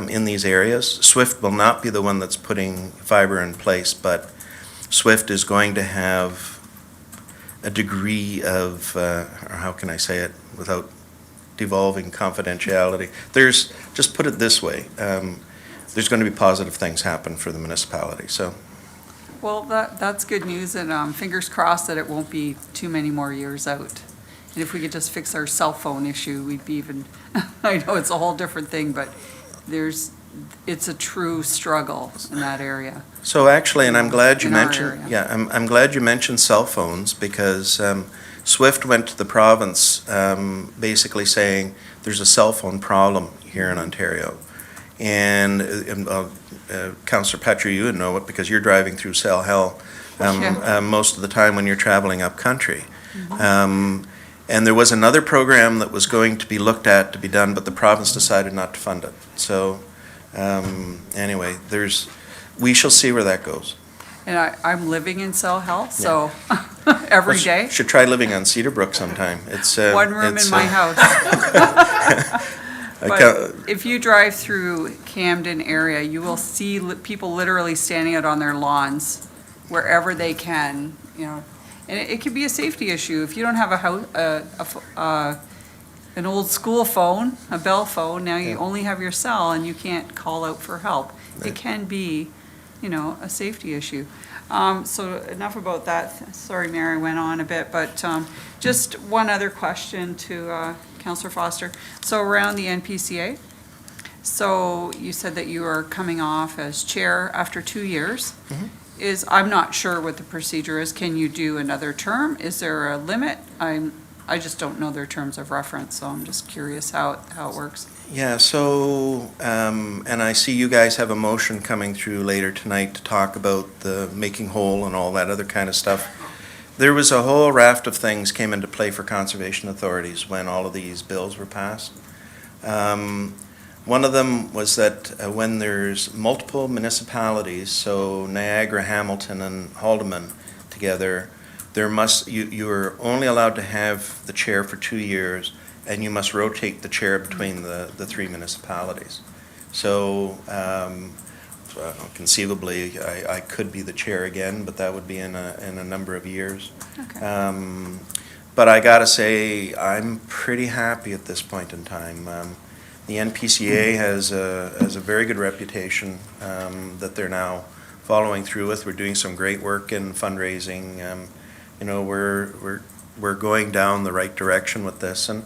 in these areas. SWIFT will not be the one that's putting fiber in place, but SWIFT is going to have a degree of, or how can I say it without devolving confidentiality? Just put it this way, there's going to be positive things happen for the municipality, so. Well, that's good news, and fingers crossed that it won't be too many more years out. And if we could just fix our cell phone issue, we'd be even, I know it's a whole different thing, but it's a true struggle in that area. So actually, and I'm glad you In our mentioned, area. yeah, I'm glad you mentioned cell phones, because SWIFT went to the province basically saying there's a cell phone problem here in Ontario. And Councillor Petrie, you would know it because you're driving through cell hell most of the time when you're traveling up country. And there was another program that was going to be looked at to be done, but the province decided not to fund it. So anyway, we shall see where that goes. And I'm living in Cell Health, so every day. Should try living on Cedar Brook sometime. It's One room in my house. I But ca- if you drive through Camden area, you will see people literally standing out on their lawns wherever they can, you know. And it could be a safety issue. If you don't have an old school phone, a bell phone, now you only have your cell and you can't call out for help. It can be, you know, a safety issue. So enough about that. Sorry, Mary, I went on a bit, but just one other question to Councillor Foster. So around the NPCA, so you said that you are coming off as chair after 2 years. I'm not sure what the procedure is. Can you do another term? Is there a limit? I just don't know their terms of reference, so I'm just curious how it works. Yeah, so, and I see you guys have a motion coming through later tonight to talk about the making whole and all that other kind of stuff. There was a whole raft of things came into play for conservation authorities when all of these bills were passed. One of them was that when there's multiple municipalities, so Niagara, Hamilton, and Haldimand together, you are only allowed to have the chair for 2 years, and you must rotate the chair between the three municipalities. So conceivably, I could be the chair again, but that would be in a number of years. Okay. But I gotta say, I'm pretty happy at this point in time. The NPCA has a very good reputation that they're now following through with. We're doing some great work in fundraising. You know, we're going down the right direction with this. And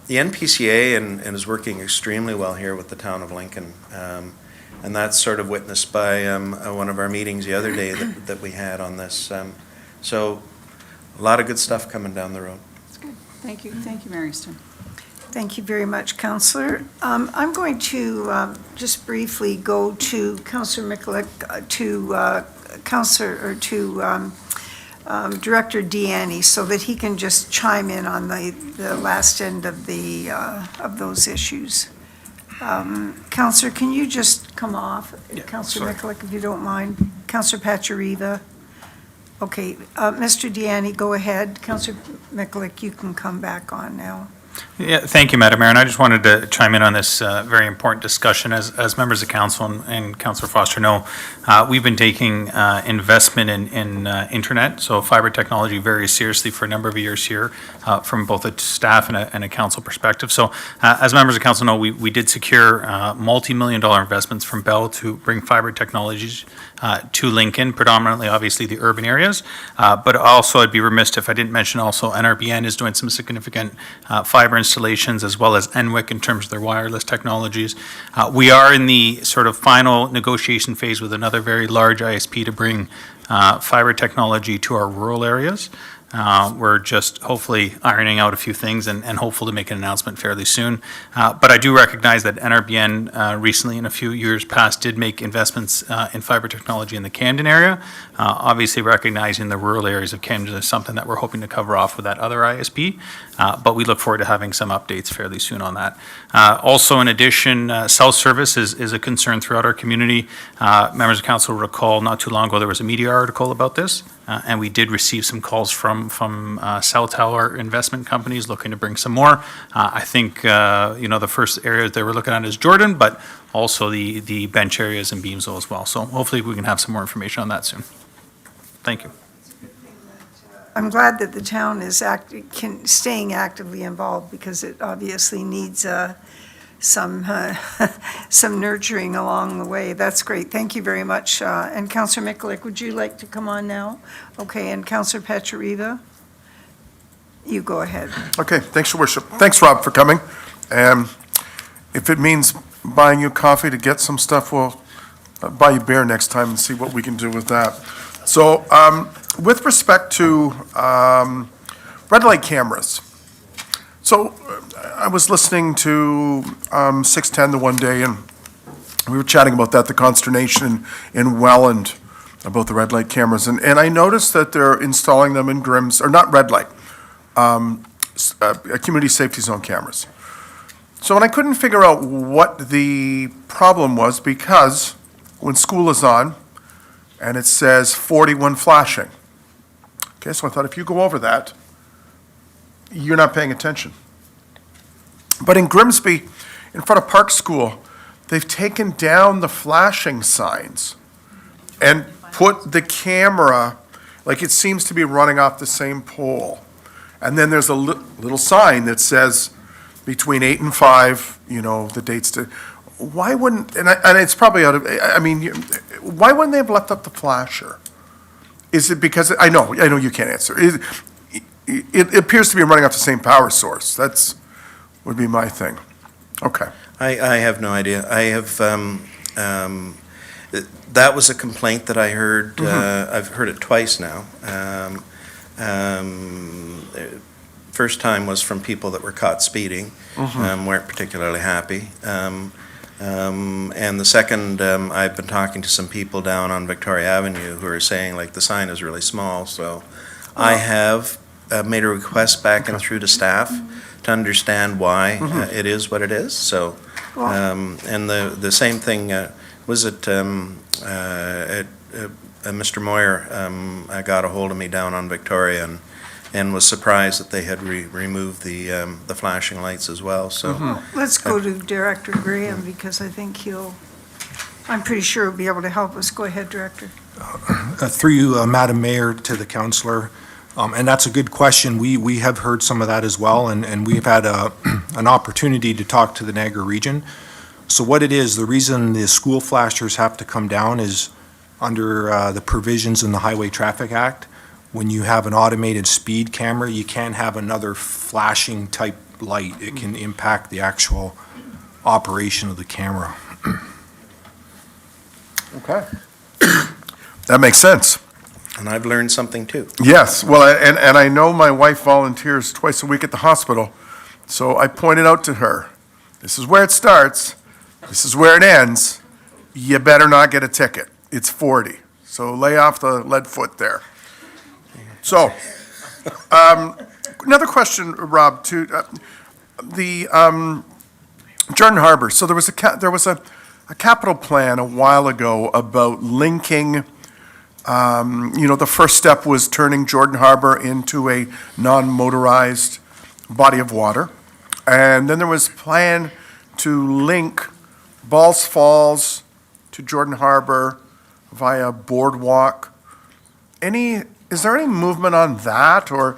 the NPCA and is working extremely well here with the town of Lincoln. And that's sort of witnessed by one of our meetings the other day that we had on this. So a lot of good stuff coming down the road. That's good. Thank you, Mary Easton. Thank you very much, Councillor. I'm going to just briefly go to Councillor Mikulik, to Director Deanne so that he can just chime in on the last end of those issues. Counselor, can you just come off? Counselor Mikulik, if you don't mind. Counselor Pachariva. Okay, Mr. Deanne, go ahead. Counselor Mikulik, you can come back on now. Yeah, thank you, Madam Mayor, and I just wanted to chime in on this very important discussion. As members of council and Councillor Foster know, we've been taking investment in internet, so fiber technology, very seriously for a number of years here from both a staff and a council perspective. So as members of council know, we did secure multi-million-dollar investments from Bell to bring fiber technologies to Lincoln, predominantly, obviously, the urban areas. But also, I'd be remiss if I didn't mention also NRBN is doing some significant fiber installations, as well as NWIC in terms of their wireless technologies. We are in the sort of final negotiation phase with another very large ISP to bring fiber technology to our rural areas. We're just hopefully ironing out a few things and hopeful to make an announcement fairly soon. But I do recognize that NRBN recently, in a few years past, did make investments in fiber technology in the Camden area. Obviously recognizing the rural areas of Camden is something that we're hoping to cover off with that other ISP. But we look forward to having some updates fairly soon on that. Also, in addition, cell service is a concern throughout our community. Members of council recall not too long ago there was a media article about this. And we did receive some calls from cell tower investment companies looking to bring some more. I think, the first area they were looking at is Jordan, but also the bench areas in Beamsville as well. So hopefully we can have some more information on that soon. Thank you. I'm glad that the town is staying actively involved because it obviously needs some nurturing along the way. That's great. Thank you very much. And Councillor Mikulik, would you like to come on now? Okay, and Councillor Pachariva, you go ahead. Okay, thanks, Your Worship. Thanks, Rob, for coming. If it means buying you coffee to get some stuff, we'll buy you beer next time and see what we can do with that. So with respect to red light cameras, so I was listening to 610 the one day, and we were chatting about that, the consternation in Welland about the red light cameras. And I noticed that they're installing them in Grimm's, or not red light, community safety zone cameras. So, and I couldn't figure out what the problem was, because when school is on and it says 41 flashing. Okay, so I thought if you go over that, you're not paying attention. But in Grimsby, in front of Park School, they've taken down the flashing signs and put the camera, like it seems to be running off the same pole. And then there's a little sign that says between 8 and 5, the dates to, why wouldn't, and it's probably out of, why wouldn't they have left up the flasher? Is it because, I know you can't answer. It appears to be running off the same power source. Would be my thing. Okay. I have no idea. I have, that was a complaint that I heard, I've heard it twice now. First time was from people that were caught speeding, weren't particularly happy. And the second, I've been talking to some people down on Victoria Avenue who are saying like the sign is really small, so I have made a request back and through to staff to understand why it is what it is, so, and the same thing, was it, Mr. Moyer got a hold of me down on Victoria and was surprised that they had removed the flashing lights as well, so. Let's go to Director Graham, because I think I'm pretty sure he'll be able to help us. Go ahead, Director. Through you, Madam Mayor, to the councillor, and that's a good question. We have heard some of that as well, and we've had an opportunity to talk to the Niagara region. So what it is, the reason the school flashers have to come down is under the provisions in the Highway Traffic Act. When you have an automated speed camera, you can't have another flashing type light. It can impact the actual operation of the camera. Okay. That makes sense. And I've learned something too. Yes, well, and I know my wife volunteers twice a week at the hospital, so I pointed out to her, this is where it starts, this is where it ends, you better not get a ticket. It's 40, so lay off the lead foot there. So, another question, Rob, to the Jordan Harbor. So there was a capital plan a while ago about linking, the first step was turning Jordan Harbor into a non-motorized body of water. And then there was a plan to link Balls Falls to Jordan Harbor via boardwalk. Is there any movement on that, or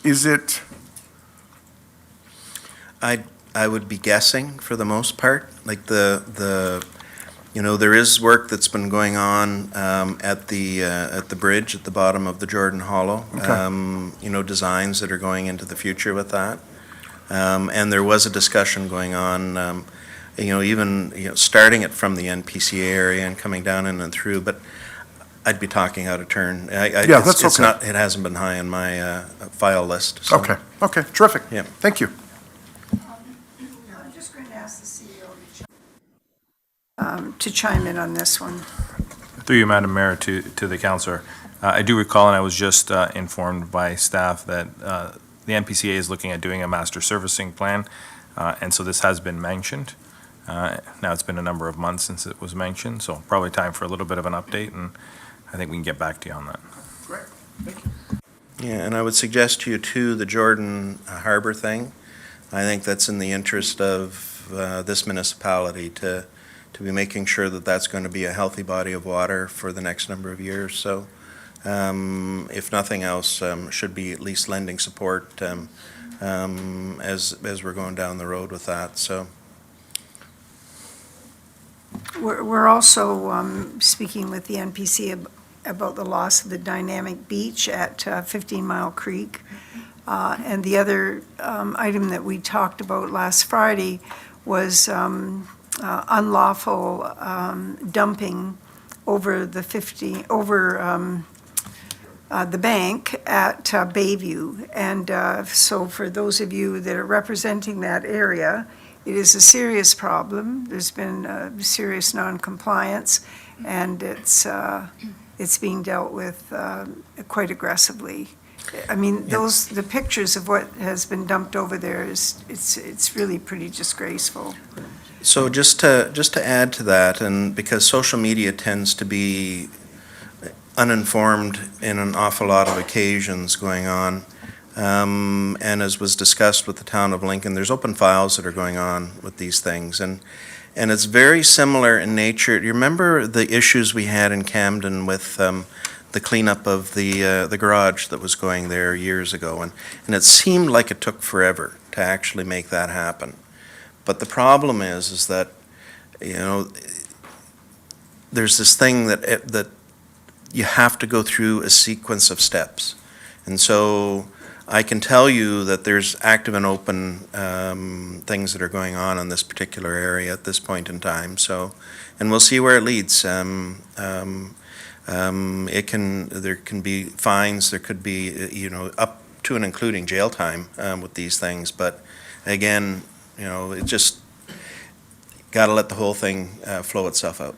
is it? I would be guessing for the most part, like there is work that's been going on at the bridge at the bottom of the Jordan Hollow. Okay. Designs that are going into the future with that. And there was a discussion going on, even starting it from the NPCA area and coming down in and through, but I'd be talking out of turn. Yeah, that's okay. It hasn't been high on my file list. So. Okay, terrific. Yeah. Thank you. I'm just going to ask the CEO to chime in on this one. Through you, Madam Mayor, to the councillor. I do recall, and I was just informed by staff that the NPCA is looking at doing a master servicing plan, and so this has been mentioned. Now, it's been a number of months since it was mentioned, so probably time for a little bit of an update, and I think we can get back to you on that. Great, thank you. Yeah, and I would suggest to you too, the Jordan Harbor thing. I think that's in the interest of this municipality to be making sure that that's going to be a healthy body of water for the next number of years. So if nothing else, should be at least lending support as we're going down the road with that. So. We're also speaking with the NPC about the loss of the dynamic beach at 15 Mile Creek. And the other item that we talked about last Friday was unlawful dumping over the bank at Bayview. And so for those of you that are representing that area, it is a serious problem. There's been serious non-compliance, and it's being dealt with quite aggressively. I mean, the pictures of what has been dumped over there it's really pretty disgraceful. So just to add to that, and because social media tends to be uninformed in an awful lot of occasions going on, and as was discussed with the town of Lincoln, there's open files that are going on with these things, and it's very similar in nature. Do you remember the issues we had in Camden with the cleanup of the garage that was going there years ago, and it seemed like it took forever to actually make that happen. But the problem is that there's this thing that you have to go through a sequence of steps, and so I can tell you that there's active and open things that are going on in this particular area at this point in time. So, and we'll see where it leads. There can be fines. There could be up to and including jail time with these things. But again, it just got to let the whole thing flow itself out.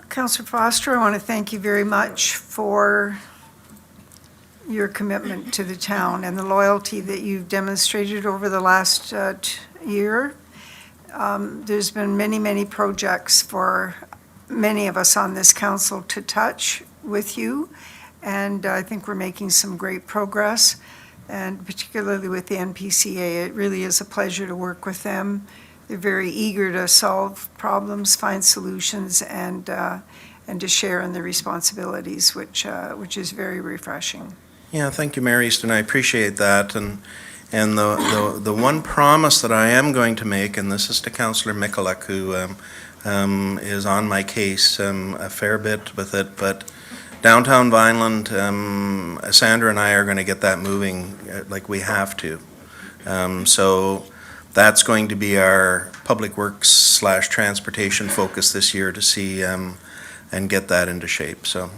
Councillor Foster, I want to thank you very much for your commitment to the town and the loyalty that you've demonstrated over the last year. There's been many, many projects for many of us on this council to touch with you, and I think we're making some great progress, and particularly with the NPCA. It really is a pleasure to work with them. They're very eager to solve problems, find solutions, and to share in the responsibilities, which is very refreshing. Yeah, thank you, Mayor Easton. I appreciate that. And the one promise that I am going to make, and this is to Councillor Michalek, who is on my case a fair bit with it, but downtown Vineland, Sandra and I are going to get that moving like we have to. So that's going to be our public works / transportation focus this year to see and get that into shape. So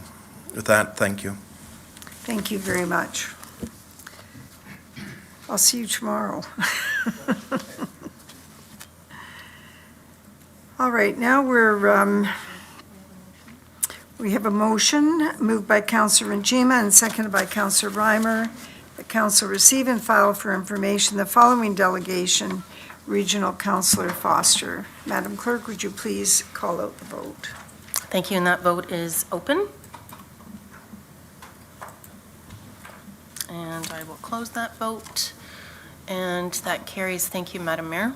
with that, thank you. Thank you very much. I'll see you tomorrow. All right, now we're We have a motion moved by Councillor Njima and seconded by Councillor Reimer. The council receive and file for information the following delegation, Regional Councillor Foster. Madam Clerk, would you please call out the vote? Thank you, and that vote is open. And I will close that vote, and that carries. Thank you, Madam Mayor.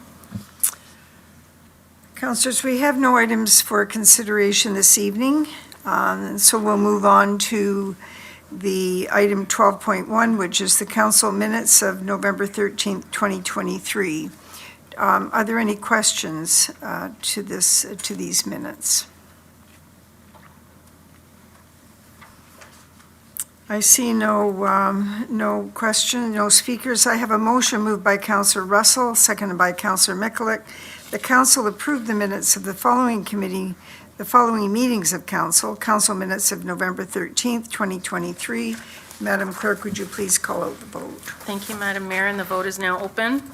Councillors, we have no items for consideration this evening, so we'll move on to the item 12.1, which is the council minutes of November 13th, 2023. Are there any questions to these minutes? I see no question, no speakers. I have a motion moved by Councillor Russell, seconded by Councillor Mikulik. The council approved the minutes of the following meetings of council minutes of November 13th, 2023. Madam Clerk, would you please call out the vote? Thank you, Madam Mayor, and the vote is now open.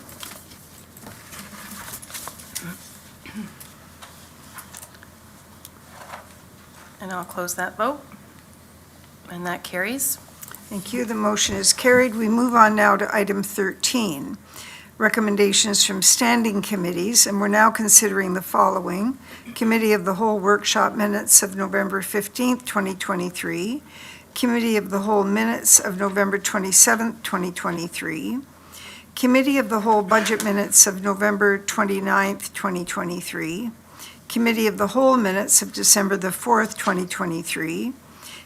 And I'll close that vote. And that carries. Thank you. The motion is carried. We move on now to item 13, recommendations from standing committees, and we're now considering the following. Committee of the Whole workshop minutes of November 15th, 2023. Committee of the Whole minutes of November 27th, 2023. Committee of the Whole budget minutes of November 29th, 2023. Committee of the Whole minutes of December the 4th, 2023.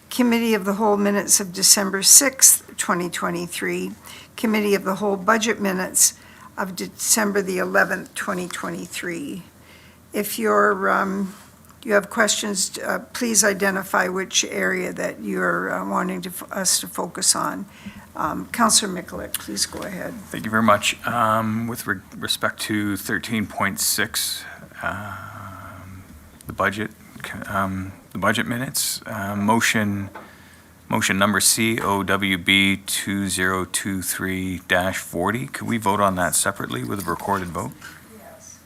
Committee of the Whole minutes of December 6th, 2023. Committee of the Whole budget minutes of December the 11th, 2023. If you have questions, please identify which area that you're wanting us to focus on. Councillor Mikulik, please go ahead. Thank you very much. With respect to 13.6, the budget minutes, motion number COWB 2023-40. Could we vote on that separately with a recorded vote? Yes.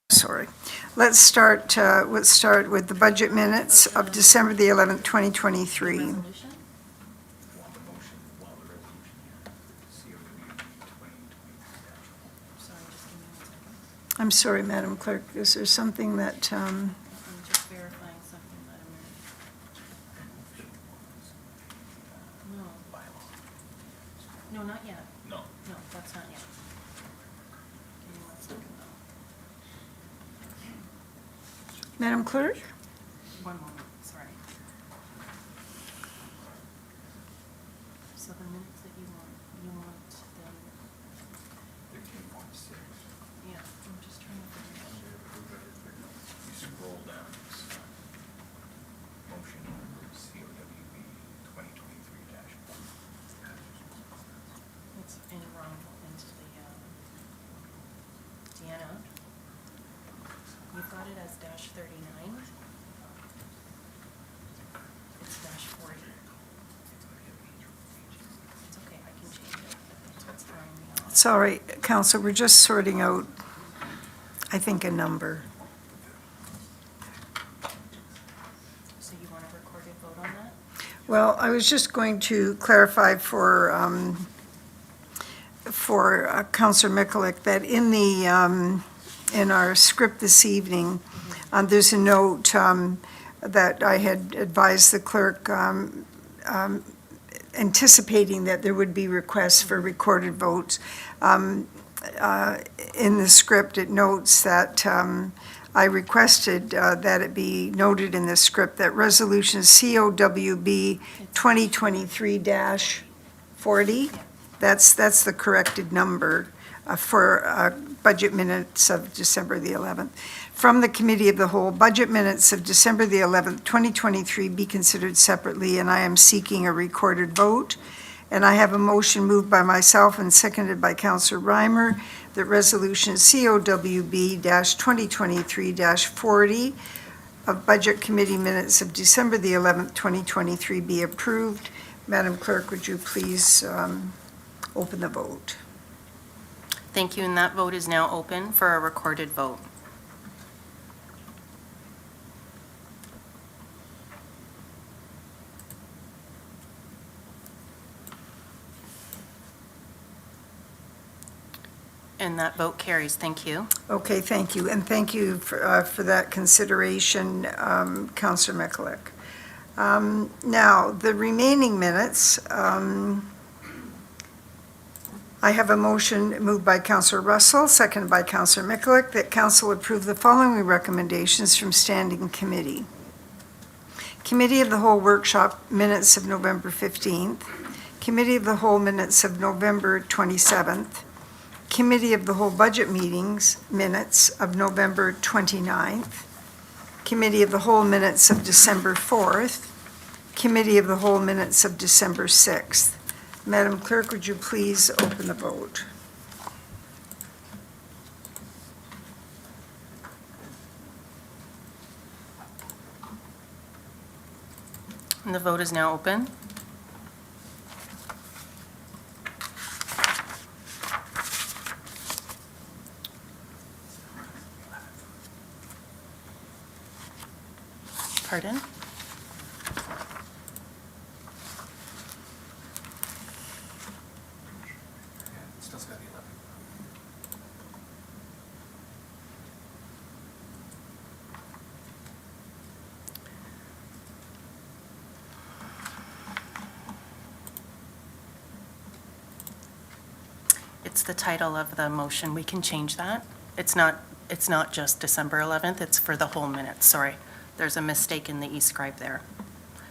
Sorry. Let's start with the budget minutes of December the 11th, 2023. I'm sorry, Madam Clerk, is there something that, I'm just verifying something, Madam Mayor. No, not yet. No, that's not yet. Give me 1 second, though. Madam Clerk? 1 moment, sorry. So the minutes that you want them. Yeah, I'm just trying to figure it out. You scroll down, motion number COWB 2023-40. It's in wrong into the, Deanna. You've got it as -39. It's -40. It's okay, I can change it. That's what's throwing me off. Sorry, Council, we're just sorting out, I think, a number. So you want a recorded vote on that? Well, I was just going to clarify for Councillor Mikulik that in our script this evening, there's a note that I had advised the clerk anticipating that there would be requests for recorded votes. In the script, it notes that I requested that it be noted in the script that resolution COWB 2023-40, that's the corrected number for budget minutes of December the 11th. From the Committee of the Whole, budget minutes of December the 11th, 2023 be considered separately, and I am seeking a recorded vote. And I have a motion moved by myself and seconded by Councillor Reimer that resolution COWB-2023-40 of Budget Committee minutes of December the 11th, 2023 be approved. Madam Clerk, would you please open the vote? Thank you, and that vote is now open for a recorded vote. And that vote carries. Thank you. Okay, thank you, and thank you for that consideration, Councillor Mikulik. Now, the remaining minutes, I have a motion moved by Councillor Russell, seconded by Councillor Mikulik, that council approve the following recommendations from Standing Committee. Committee of the Whole Workshop minutes of November 15th, Committee of the Whole minutes of November 27th, Committee of the Whole Budget meetings minutes of November 29th, Committee of the Whole minutes of December 4th, Committee of the Whole minutes of December 6th. Madam Clerk, would you please open the vote? And the vote is now open. Pardon? It's the title of the motion. We can change that. It's not just December 11th, it's for the whole minutes, sorry. There's a mistake in the e-scribe there.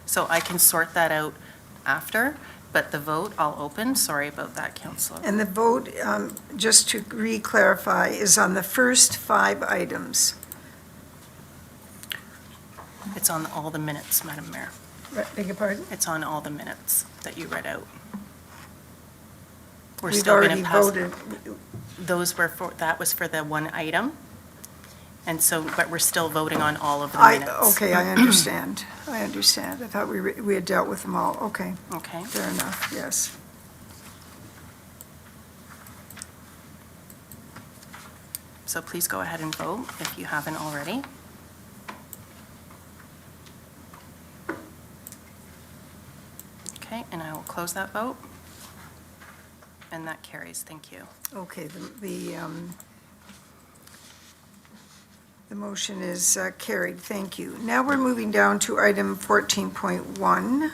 So I can sort that out after, but the vote, I'll open. Sorry about that, Councillor. And the vote, just to re-clarify, is on the first 5 items. It's on all the minutes, Madam Mayor. Beg your pardon? It's on all the minutes that you read out. We're We've still going already to pass. voted. That was for the one item. And so, but we're still voting on all of the minutes. Okay, I understand. I understand. I thought we had dealt with them all. Okay, Okay. fair enough, yes. So please go ahead and vote if you haven't already. Okay, and I will close that vote. And that carries. Thank you. Okay, the motion is carried. Thank you. Now we're moving down to item 14.1.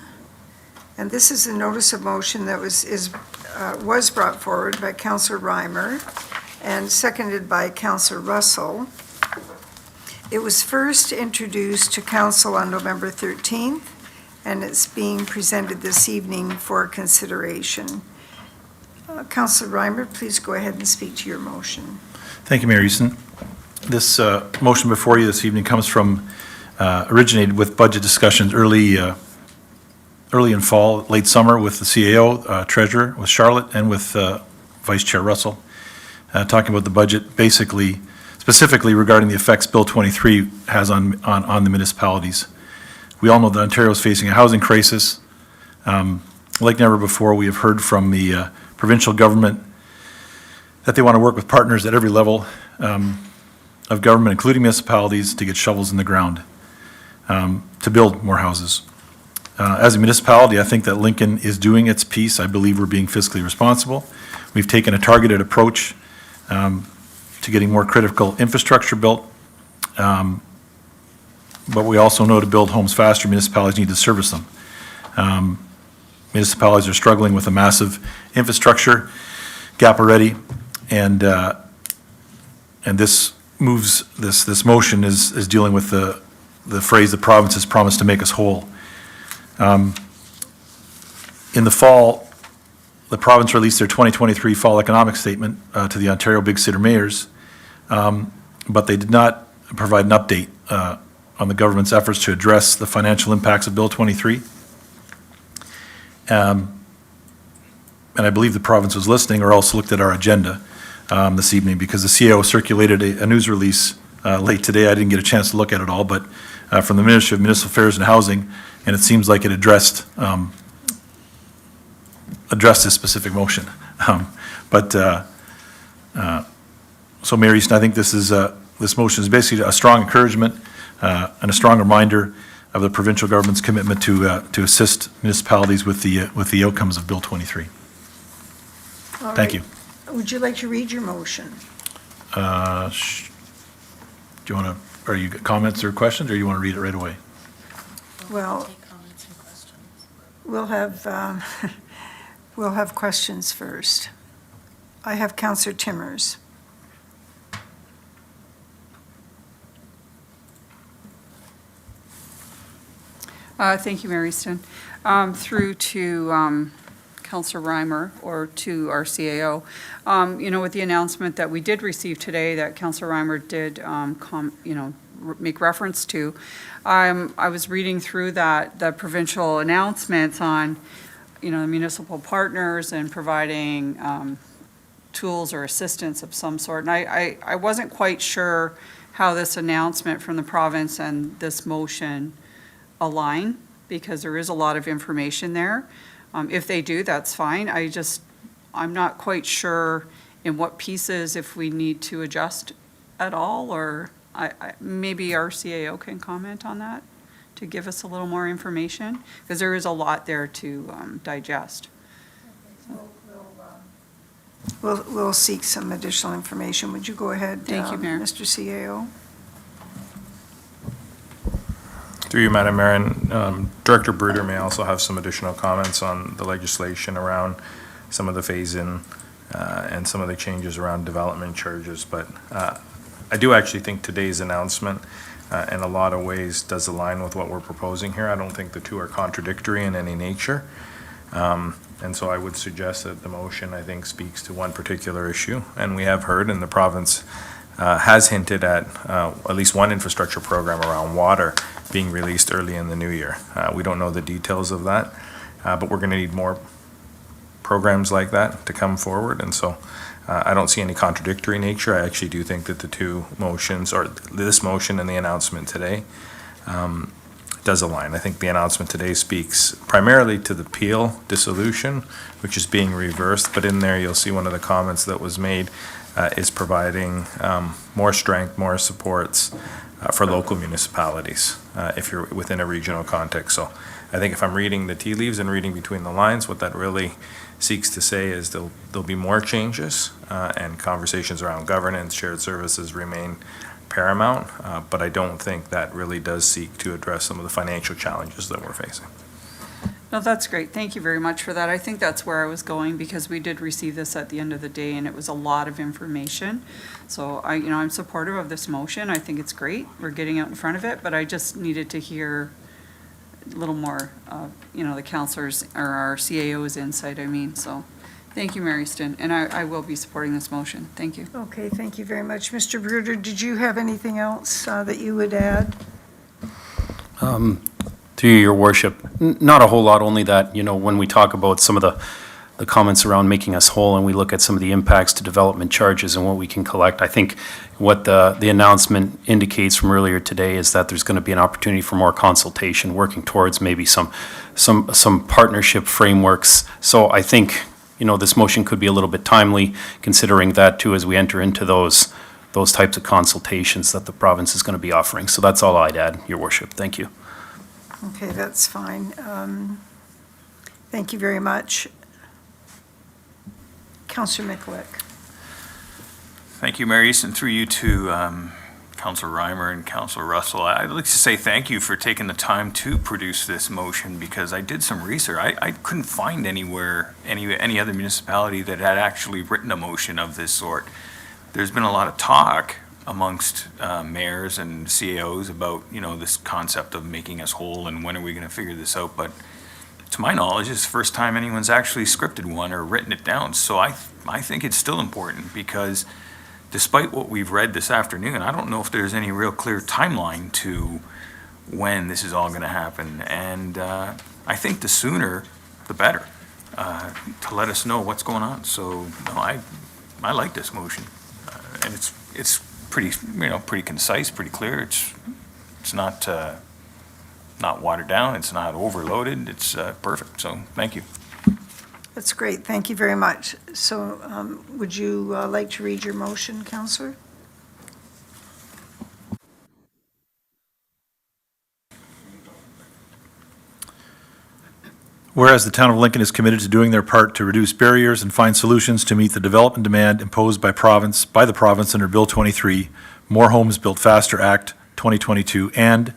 And this is a notice of motion that was brought forward by Councillor Reimer and seconded by Councillor Russell. It was first introduced to council on November 13th, and it's being presented this evening for consideration. Councillor Reimer, please go ahead and speak to your motion. Thank you, Mayor Easton. This motion before you this evening comes from, originated with budget discussions early in fall, late summer with the CAO, Treasurer, with Charlotte, and with Vice Chair Russell, talking about the budget, specifically regarding the effects Bill 23 has on the municipalities. We all know that Ontario is facing a housing crisis. Like never before, we have heard from the provincial government that they want to work with partners at every level of government, including municipalities, to get shovels in the ground, to build more houses. As a municipality, I think that Lincoln is doing its piece. I believe we're being fiscally responsible. We've taken a targeted approach to getting more critical infrastructure built. But we also know to build homes faster, municipalities need to service them. Municipalities are struggling with a massive infrastructure gap already, and this motion is dealing with the phrase, "The province has promised to make us whole." In the fall, the province released their 2023 fall economic statement to the Ontario Big City Mayors, but they did not provide an update on the government's efforts to address the financial impacts of Bill 23. And I believe the province was listening or else looked at our agenda this evening, because the CAO circulated a news release late today. I didn't get a chance to look at it all, but from the Ministry of Municipal Affairs and Housing, and it seems like it addressed address this specific motion. So Mayor Easton, I think this motion is basically a strong encouragement and a strong reminder of the provincial government's commitment to assist municipalities with the outcomes of Bill 23. All Thank right. you. Would you like to read your motion? Do you want to, are you comments or questions, or you want to read it right away? Well, Take comments and questions. we'll have questions first. I have Councillor Timmers. Thank you, Mayor Easton. Through to Councillor Reimer, or to our CAO. With the announcement that we did receive today, that Councillor Reimer did, make reference to, I was reading through the provincial announcements on, the municipal partners and providing tools or assistance of some sort. And I wasn't quite sure how this announcement from the province and this motion align, because there is a lot of information there. If they do, that's fine. I'm not quite sure in what pieces, if we need to adjust at all, or maybe our CAO can comment on that to give us a little more information, because there is a lot there to digest. We'll seek some additional information. Would you go ahead? Thank you, Mayor. Mr. CAO? Through you, Madam Mayor, and Director Bruder may also have some additional comments on the legislation around some of the phase-in and some of the changes around development charges. But I do actually think today's announcement in a lot of ways does align with what we're proposing here. I don't think the two are contradictory in any nature. And so I would suggest that the motion, I think, speaks to one particular issue. And we have heard, and the province has hinted at least one infrastructure program around water being released early in the new year. We don't know the details of that, but we're going to need more programs like that to come forward. And so I don't see any contradictory nature. I actually do think that the two motions, or this motion and the announcement today, does align. I think the announcement today speaks primarily to the Peel dissolution, which is being reversed, but in there you'll see one of the comments that was made is providing more strength, more supports for local municipalities if you're within a regional context. So I think if I'm reading the tea leaves and reading between the lines, what that really seeks to say is there'll be more changes and conversations around governance, shared services remain paramount, but I don't think that really does seek to address some of the financial challenges that we're facing. No, that's great. Thank you very much for that. I think that's where I was going, because we did receive this at the end of the day, and it was a lot of information. So I'm supportive of this motion. I think it's great. We're getting out in front of it, but I just needed to hear a little more, the councillors or our CAO's insight, So thank you, Mayor Easton, and I will be supporting this motion. Thank you. Okay, thank you very much. Mr. Bruder, did you have anything else that you would add? To your worship, not a whole lot, only that, when we talk about some of the comments around making us whole, and we look at some of the impacts to development charges and what we can collect, I think what the announcement indicates from earlier today is that there's going to be an opportunity for more consultation, working towards maybe some partnership frameworks. So I think, this motion could be a little bit timely, considering that too, as we enter into those types of consultations that the province is going to be offering. So that's all I'd add, your worship. Thank you. Okay, that's fine. Thank you very much. Councillor Mikulik. Thank you, Mayor Easton. Through you to Councillor Reimer and Councillor Russell. I'd like to say thank you for taking the time to produce this motion, because I did some research. I couldn't find anywhere, any other municipality that had actually written a motion of this sort. There's been a lot of talk amongst mayors and CAOs about, this concept of making us whole and when are we going to figure this out. But to my knowledge, it's the first time anyone's actually scripted one or written it down. So I think it's still important, because despite what we've read this afternoon, I don't know if there's any real clear timeline to when this is all going to happen. And I think the sooner, the better, to let us know what's going on. So I like this motion. And it's pretty, pretty concise, pretty clear. It's not watered down. It's not overloaded. It's perfect. So thank you. That's great, thank you very much. So would you like to read your motion, Councillor? Whereas the town of Lincoln is committed to doing their part to reduce barriers and find solutions to meet the development demand imposed by the province under Bill 23, More Homes Built Faster Act 2022, and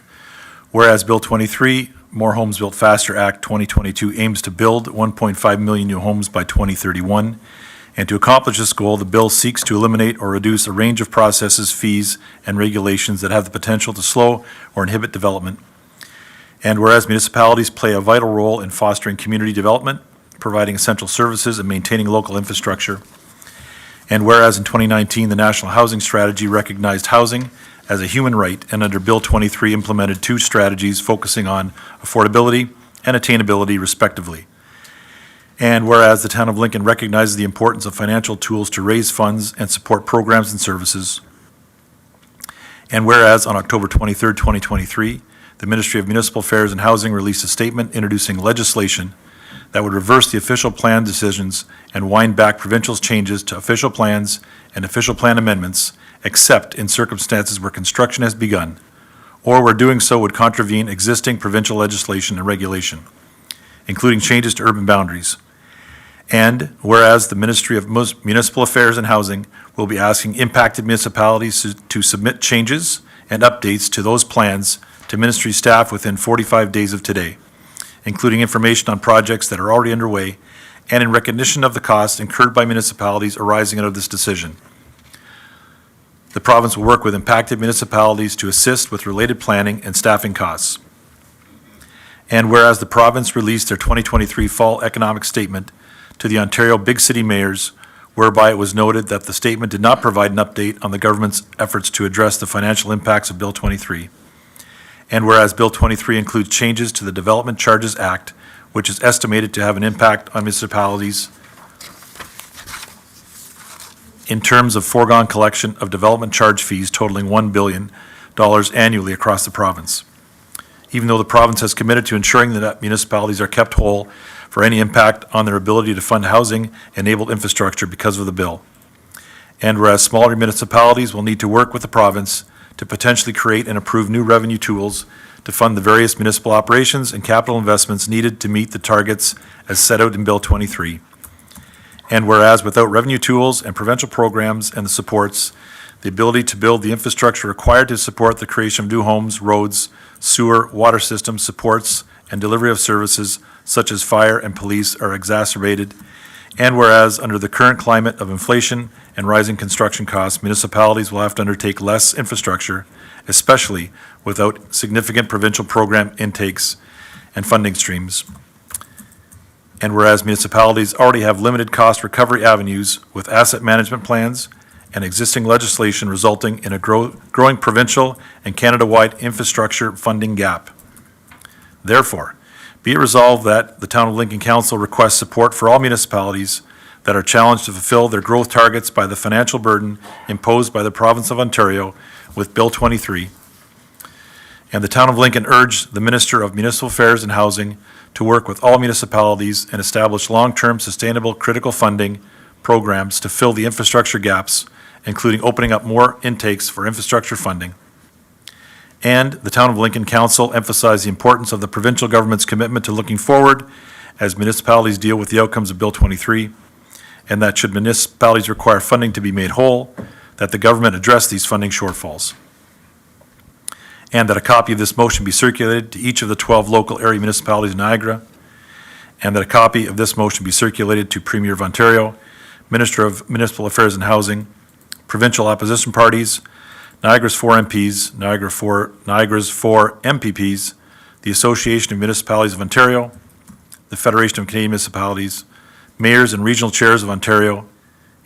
whereas Bill 23, More Homes Built Faster Act 2022 aims to build 1.5 million new homes by 2031, and to accomplish this goal, the bill seeks to eliminate or reduce a range of processes, fees, and regulations that have the potential to slow or inhibit development. And whereas municipalities play a vital role in fostering community development, providing essential services, and maintaining local infrastructure. And whereas in 2019, the National Housing Strategy recognized housing as a human right, and under Bill 23 implemented 2 strategies focusing on affordability and attainability respectively. And whereas the town of Lincoln recognizes the importance of financial tools to raise funds and support programs and services. And whereas on October 23, 2023, the Ministry of Municipal Affairs and Housing released a statement introducing legislation that would reverse the official plan decisions and wind back provincial changes to official plans and official plan amendments, except in circumstances where construction has begun, or where doing so would contravene existing provincial legislation and regulation, including changes to urban boundaries. And whereas the Ministry of Municipal Affairs and Housing will be asking impacted municipalities to submit changes and updates to those plans to ministry staff within 45 days of today, including information on projects that are already underway and in recognition of the costs incurred by municipalities arising out of this decision. The province will work with impacted municipalities to assist with related planning and staffing costs. And whereas the province released their 2023 Fall Economic Statement to the Ontario Big City Mayors, whereby it was noted that the statement did not provide an update on the government's efforts to address the financial impacts of Bill 23. And whereas Bill 23 includes changes to the Development Charges Act, which is estimated to have an impact on municipalities in terms of foregone collection of development charge fees totaling $1 billion annually across the province. Even though the province has committed to ensuring that municipalities are kept whole for any impact on their ability to fund housing-enabled infrastructure because of the bill. And whereas smaller municipalities will need to work with the province to potentially create and approve new revenue tools to fund the various municipal operations and capital investments needed to meet the targets as set out in Bill 23. And whereas without revenue tools and provincial programs and the supports, the ability to build the infrastructure required to support the creation of new homes, roads, sewer, water systems, supports, and delivery of services such as fire and police are exacerbated. And whereas under the current climate of inflation and rising construction costs, municipalities will have to undertake less infrastructure, especially without significant provincial program intakes and funding streams. And whereas municipalities already have limited cost recovery avenues with asset management plans and existing legislation resulting in a growing provincial and Canada-wide infrastructure funding gap. Therefore, be it resolved that the Town of Lincoln Council requests support for all municipalities that are challenged to fulfill their growth targets by the financial burden imposed by the Province of Ontario with Bill 23. And the Town of Lincoln urged the Minister of Municipal Affairs and Housing to work with all municipalities and establish long-term sustainable critical funding programs to fill the infrastructure gaps, including opening up more intakes for infrastructure funding. And the Town of Lincoln Council emphasized the importance of the provincial government's commitment to looking forward as municipalities deal with the outcomes of Bill 23, and that should municipalities require funding to be made whole, that the government address these funding shortfalls. And that a copy of this motion be circulated to each of the 12 local area municipalities in Niagara, and that a copy of this motion be circulated to Premier of Ontario, Minister of Municipal Affairs and Housing, provincial opposition parties, Niagara's 4 MPs, Niagara's 4 MPPs, the Association of Municipalities of Ontario, the Federation of Canadian Municipalities, mayors and regional chairs of Ontario,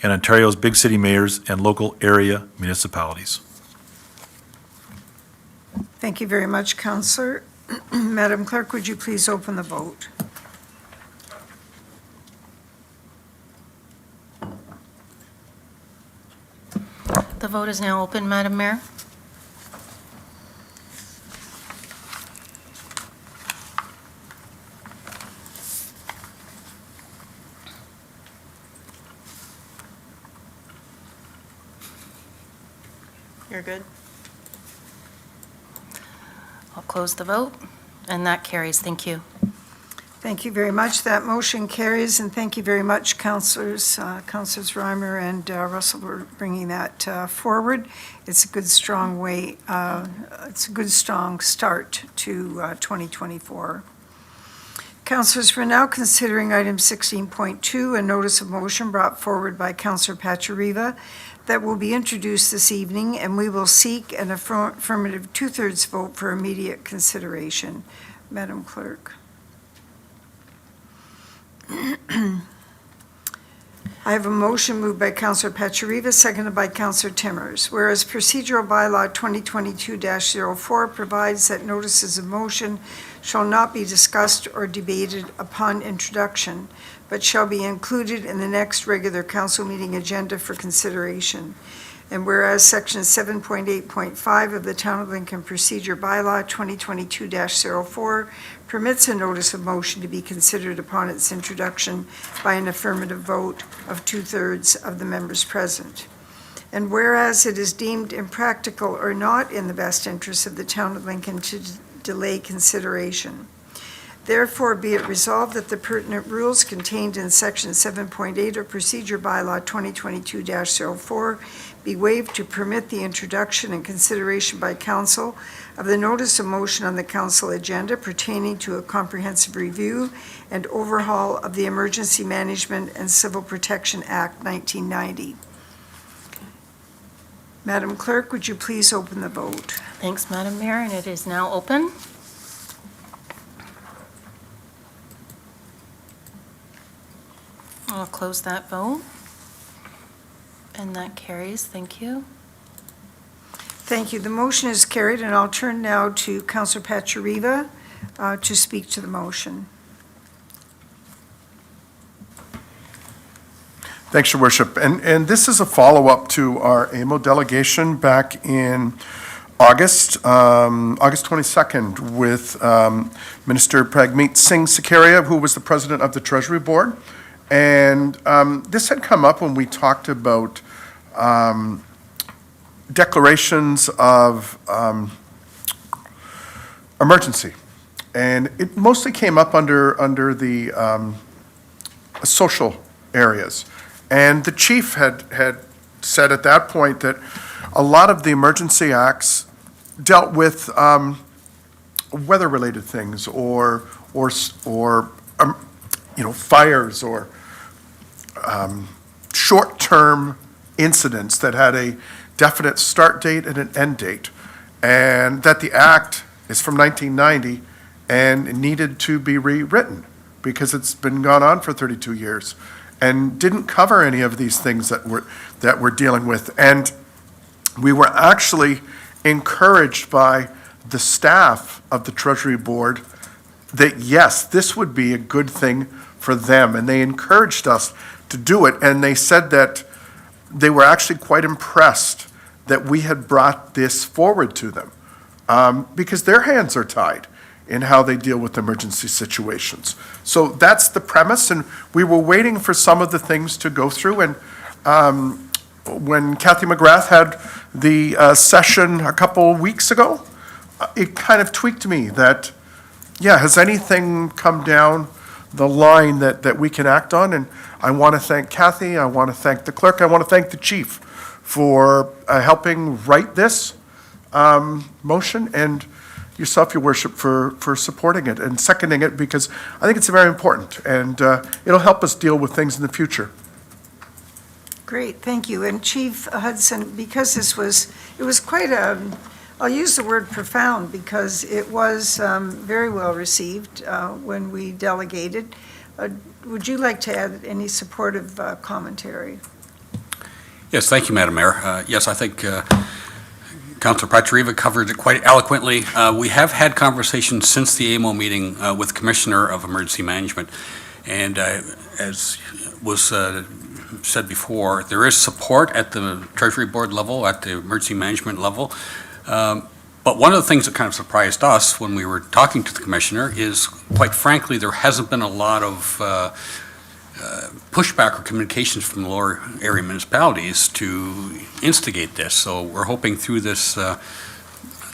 and Ontario's big city mayors and local area municipalities. Thank you very much, Councillor. Madam Clerk, would you please open the vote? The vote is now open, Madam Mayor. You're good? I'll close the vote, and that carries. Thank you. Thank you very much. That motion carries, and thank you very much, Councillors Reimer and Russell, for bringing that forward. It's a good, strong way, it's a good, strong start to 2024. Councillors, we're now considering item 16.2, a notice of motion brought forward by Councillor Pachariva that will be introduced this evening, and we will seek an affirmative two-thirds vote for immediate consideration. Madam Clerk. I have a motion moved by Councillor Pachariva, seconded by Councillor Timmers. Whereas procedural bylaw 2022-04 provides that notices of motion shall not be discussed or debated upon introduction, but shall be included in the next regular council meeting agenda for consideration. And whereas Section 7.8.5 of the Town of Lincoln Procedure Bylaw 2022-04 permits a notice of motion to be considered upon its introduction by an affirmative vote of two-thirds of the members present. And whereas it is deemed impractical or not in the best interest of the Town of Lincoln to delay consideration. Therefore, be it resolved that the pertinent rules contained in Section 7.8 of Procedure Bylaw 2022-04 be waived to permit the introduction and consideration by council of the notice of motion on the council agenda pertaining to a comprehensive review and overhaul of the Emergency Management and Civil Protection Act 1990. Madam Clerk, would you please open the vote? Thanks, Madam Mayor, and it is now open. I'll close that vote. And that carries. Thank you. Thank you. The motion is carried, and I'll turn now to Councillor Pachariva to speak to the motion. Thanks, Your Worship. And this is a follow-up to our AMO delegation back in August 22nd with Minister Pragmeet Singh Sakaria, who was the president of the Treasury Board. And this had come up when we talked about declarations of emergency. And it mostly came up under the social areas. And the chief had said at that point that a lot of the emergency acts dealt with weather-related things or fires or short-term incidents that had a definite start date and an end date, and that the act is from 1990 and needed to be rewritten because it's been gone on for 32 years and didn't cover any of these things that we're dealing with. And we were actually encouraged by the staff of the Treasury Board that, yes, this would be a good thing for them, and they encouraged us to do it, and they said that they were actually quite impressed that we had brought this forward to them, because their hands are tied in how they deal with emergency situations. So that's the premise, and we were waiting for some of the things to go through, and when Kathy McGrath had the session a couple weeks ago, it kind of tweaked me that, yeah, has anything come down the line that we can act on? And I want to thank Kathy, I want to thank the clerk, I want to thank the chief for helping write this motion, and yourself, Your Worship, for supporting it and seconding it, because I think it's very important, and it'll help us deal with things in the future. Great, thank you. And Chief Hudson, because it was quite I'll use the word profound, because it was very well received when we delegated. Would you like to add any supportive commentary? Yes, thank you, Madam Mayor. Yes, I think Councilor Pachariva covered it quite eloquently. We have had conversations since the AMO meeting with Commissioner of Emergency Management, and as was said before, there is support at the Treasury Board level, at the Emergency Management level. But one of the things that kind of surprised us when we were talking to the Commissioner is, quite frankly, there hasn't been a lot of pushback or communications from lower area municipalities to instigate this. So we're hoping through this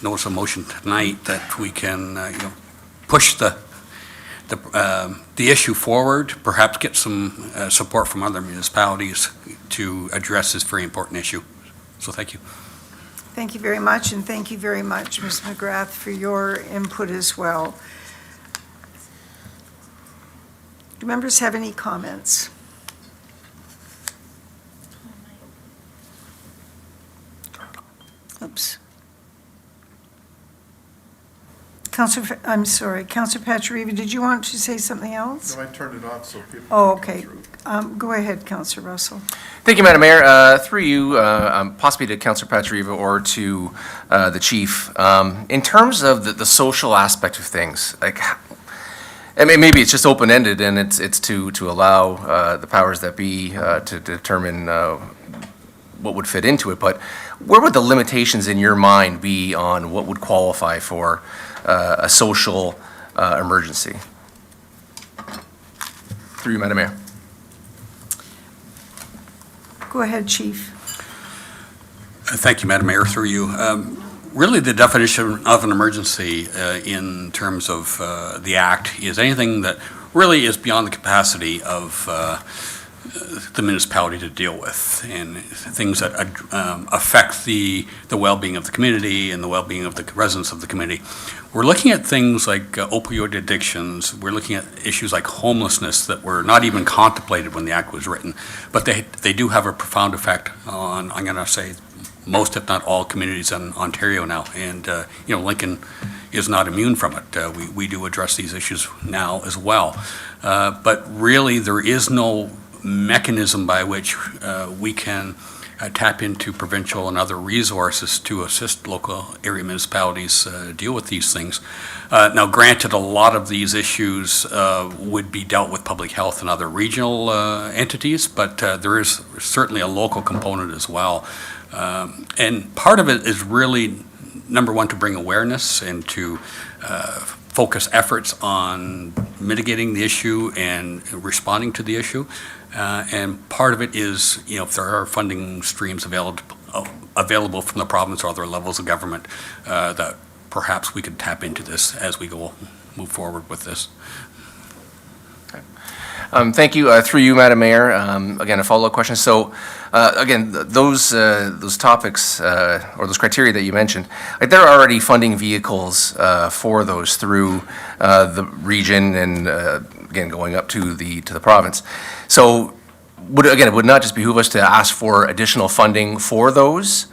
notice of motion tonight that we can, push the issue forward, perhaps get some support from other municipalities to address this very important issue. So thank you. Thank you very much, and thank you very much, Ms. McGrath, for your input as well. Do members have any comments? Oops. Councillor Pachariva, did you want to say something else? No, I turned it off so people. Oh, okay. Go ahead, Councillor Russell. Thank you, Madam Mayor. Through you, possibly to Councillor Pachariva or to the chief, in terms of the social aspect of things, like, I mean, maybe it's just open-ended and it's to allow the powers that be to determine what would fit into it, but where would the limitations in your mind be on what would qualify for a social emergency? Through you, Madam Mayor. Go ahead, Chief. Thank you, Madam Mayor, through you. Really, the definition of an emergency in terms of the Act is anything that really is beyond the capacity of the municipality to deal with, and things that affect the well-being of the community and the well-being of the residents of the community. We're looking at things like opioid addictions. We're looking at issues like homelessness that were not even contemplated when the Act was written, but they do have a profound effect on, I'm going to say, most, if not all, communities in Ontario now. And, Lincoln is not immune from it. We do address these issues now as well. But really, there is no mechanism by which we can tap into provincial and other resources to assist local area municipalities deal with these things. Now, granted, a lot of these issues would be dealt with public health and other regional entities, but there is certainly a local component as well. And part of it is really, number one, to bring awareness and to focus efforts on mitigating the issue and responding to the issue. And part of it is, if there are funding streams available from the province or other levels of government, that perhaps we could tap into this as we move forward with this. Thank you. Through you, Madam Mayor, again, a follow-up question. So, again, those topics or those criteria that you mentioned, like, there are already funding vehicles for those through the region and again going up to the province. So, it would not just behoove us to ask for additional funding for those,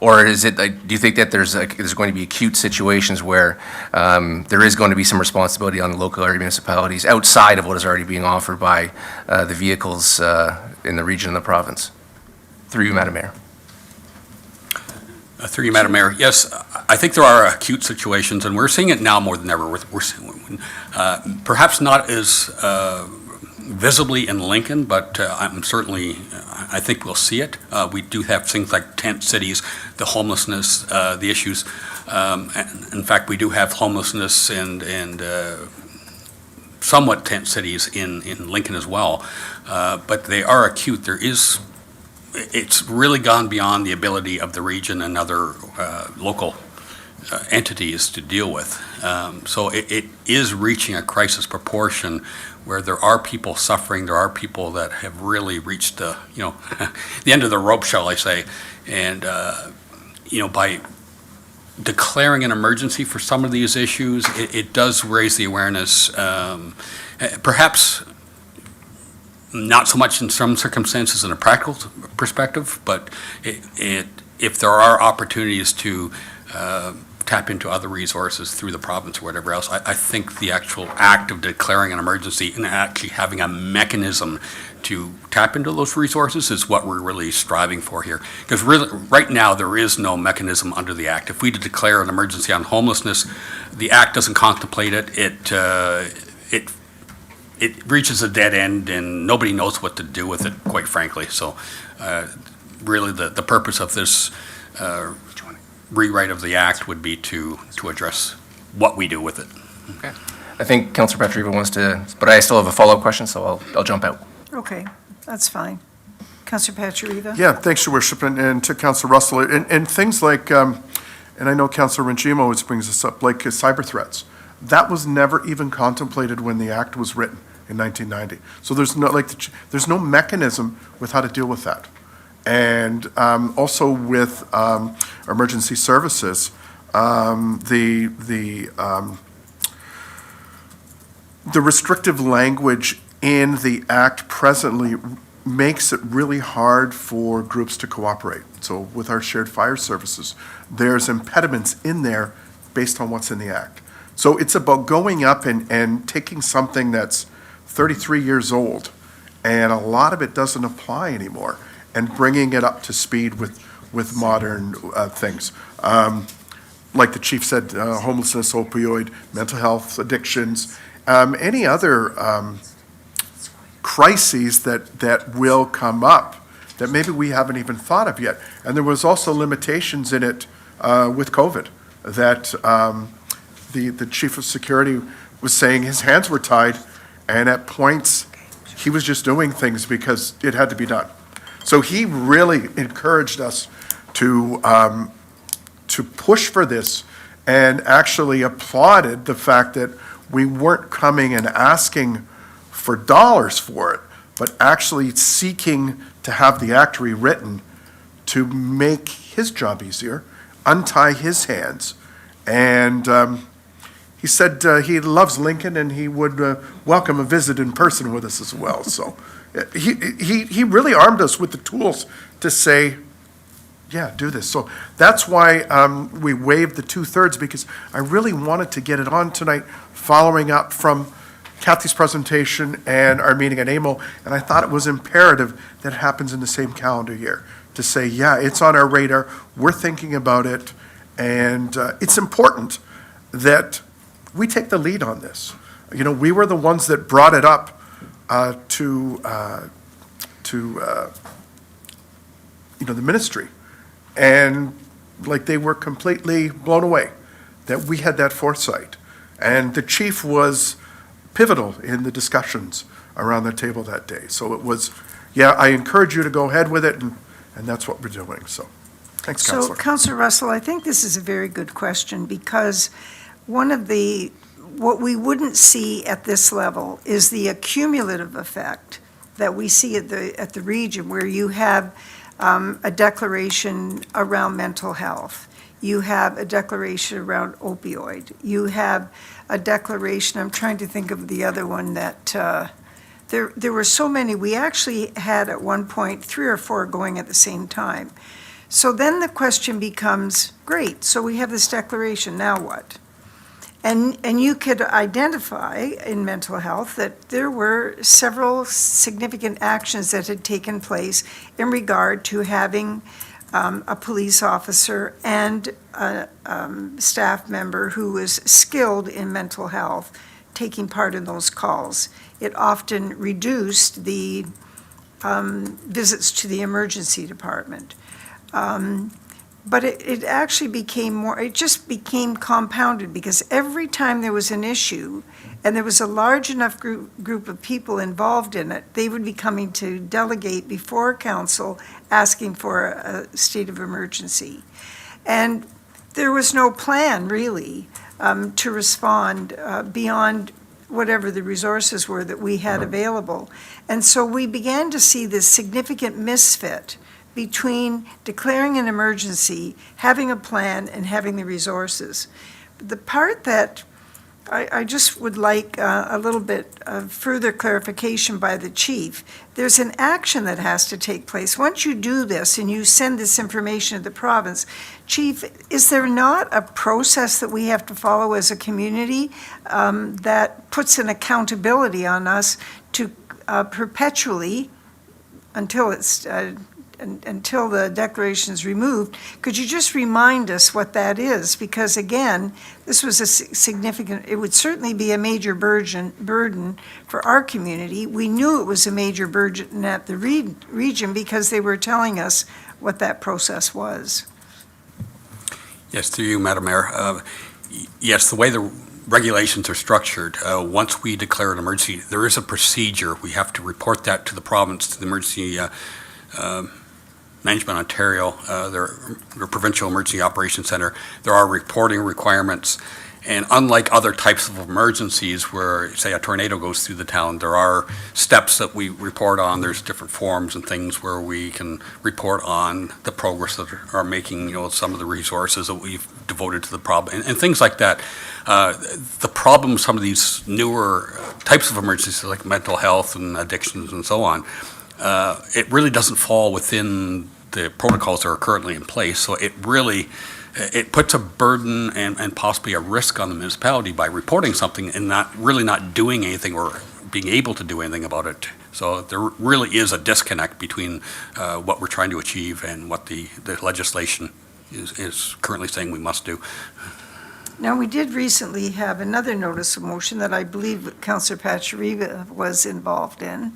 or is it? Do you think that there's going to be acute situations where there is going to be some responsibility on the local area municipalities outside of what is already being offered by the vehicles in the region and the province? Through you, Madam Mayor. Through you, Madam Mayor. Yes, I think there are acute situations, and we're seeing it now more than ever. We're perhaps not as visibly in Lincoln, but I think we'll see it. We do have things like tent cities, the homelessness, the issues. In fact, we do have homelessness and somewhat tent cities in Lincoln as well, but they are acute. It's really gone beyond the ability of the region and other local entities to deal with. So it is reaching a crisis proportion where there are people suffering, there are people that have really reached the end of the rope, shall I say. And, by declaring an emergency for some of these issues, it does raise the awareness, perhaps not so much in some circumstances in a practical perspective, but if there are opportunities to tap into other resources through the province or whatever else, I think the actual act of declaring an emergency and actually having a mechanism to tap into those resources is what we're really striving for here. Because really, right now, there is no mechanism under the Act. If we declare an emergency on homelessness, the Act doesn't contemplate it. It reaches a dead end, and nobody knows what to do with it, quite frankly. So really, the purpose of this rewrite of the Act would be to address what we do with it. Okay. I think Councillor Petriva wants to, but I still have a follow-up question, so I'll jump out. Okay, that's fine. Councillor Patriva? Yeah, thanks, Your Worship, and to Councillor Russell, and things like, and I know Councillor Renchimo always brings this up, like cyber threats. That was never even contemplated when the act was written in 1990. So there's no, there's no mechanism with how to deal with that. And also with emergency services, the restrictive language in the act presently makes it really hard for groups to cooperate. So with our shared fire services, there's impediments in there based on what's in the act. So it's about going up and taking something that's 33 years old, and a lot of it doesn't apply anymore, and bringing it up to speed with modern things. Like the chief said, homelessness, opioid, mental health, addictions, any other crises that will come up that maybe we haven't even thought of yet. And there was also limitations in it with COVID that the chief of security was saying his hands were tied, and at points he was just doing things because it had to be done. So he really encouraged us to push for this, and actually applauded the fact that we weren't coming and asking for dollars for it, but actually seeking to have the act rewritten to make his job easier, untie his hands. And he said he loves Lincoln, and he would welcome a visit in person with us as well. So he really armed us with the tools to say, yeah, do this. So that's why we waived the 2/3, because I really wanted to get it on tonight, following up from Kathy's presentation and our meeting at AMO, and I thought it was imperative that it happens in the same calendar year, to say, yeah, it's on our radar, we're thinking about it, and it's important that we take the lead on this. You know, we were the ones that brought it up to the ministry, and like they were completely blown away that we had that foresight. And the chief was pivotal in the discussions around the table that day. So it was, yeah, I encourage you to go ahead with it, and that's what we're doing. So thanks, Councillor. So, Councillor Russell, I think this is a very good question, because what we wouldn't see at this level is the accumulative effect that we see at the region, where you have a declaration around mental health. You have a declaration around opioid. You have a declaration, I'm trying to think of the other one that, there were so many. We actually had at one point 3 or 4 going at the same time. So then the question becomes, great, so we have this declaration, now what? And you could identify in mental health that there were several significant actions that had taken place in regard to having a police officer and a staff member who was skilled in mental health taking part in those calls. It often reduced the visits to the emergency department. But it actually became more, it just became compounded, because every time there was an issue and there was a large enough group of people involved in it, they would be coming to delegate before council asking for a state of emergency. And there was no plan, really, to respond beyond whatever the resources were that we had available. And so we began to see this significant misfit between declaring an emergency, having a plan, and having the resources. The part that I just would like a little bit of further clarification by the chief, there's an action that has to take place. Once you do this and you send this information to the province, chief, is there not a process that we have to follow as a community that puts an accountability on us to perpetually, until it's until the declaration is removed? Could you just remind us what that is? Because again, this was a significant, it would certainly be a major burden for our community. We knew it was a major burden at the region because they were telling us what that process was. Yes, through you, Madam Mayor. Yes, the way the regulations are structured, once we declare an emergency, there is a procedure. We have to report that to the province, to the Emergency Management Ontario, their Provincial Emergency Operations Center. There are reporting requirements. And unlike other types of emergencies where, say, a tornado goes through the town, there are steps that we report on. There's different forms and things where we can report on the progress that are making, some of the resources that we've devoted to the problem, and things like that. The problem with some of these newer types of emergencies, like mental health and addictions and so on, it really doesn't fall within the protocols that are currently in place. So it puts a burden and possibly a risk on the municipality by reporting something and not doing anything or being able to do anything about it. So there really is a disconnect between what we're trying to achieve and what the legislation is currently saying we must do. Now, we did recently have another notice of motion that I believe Councillor Pachariva was involved in,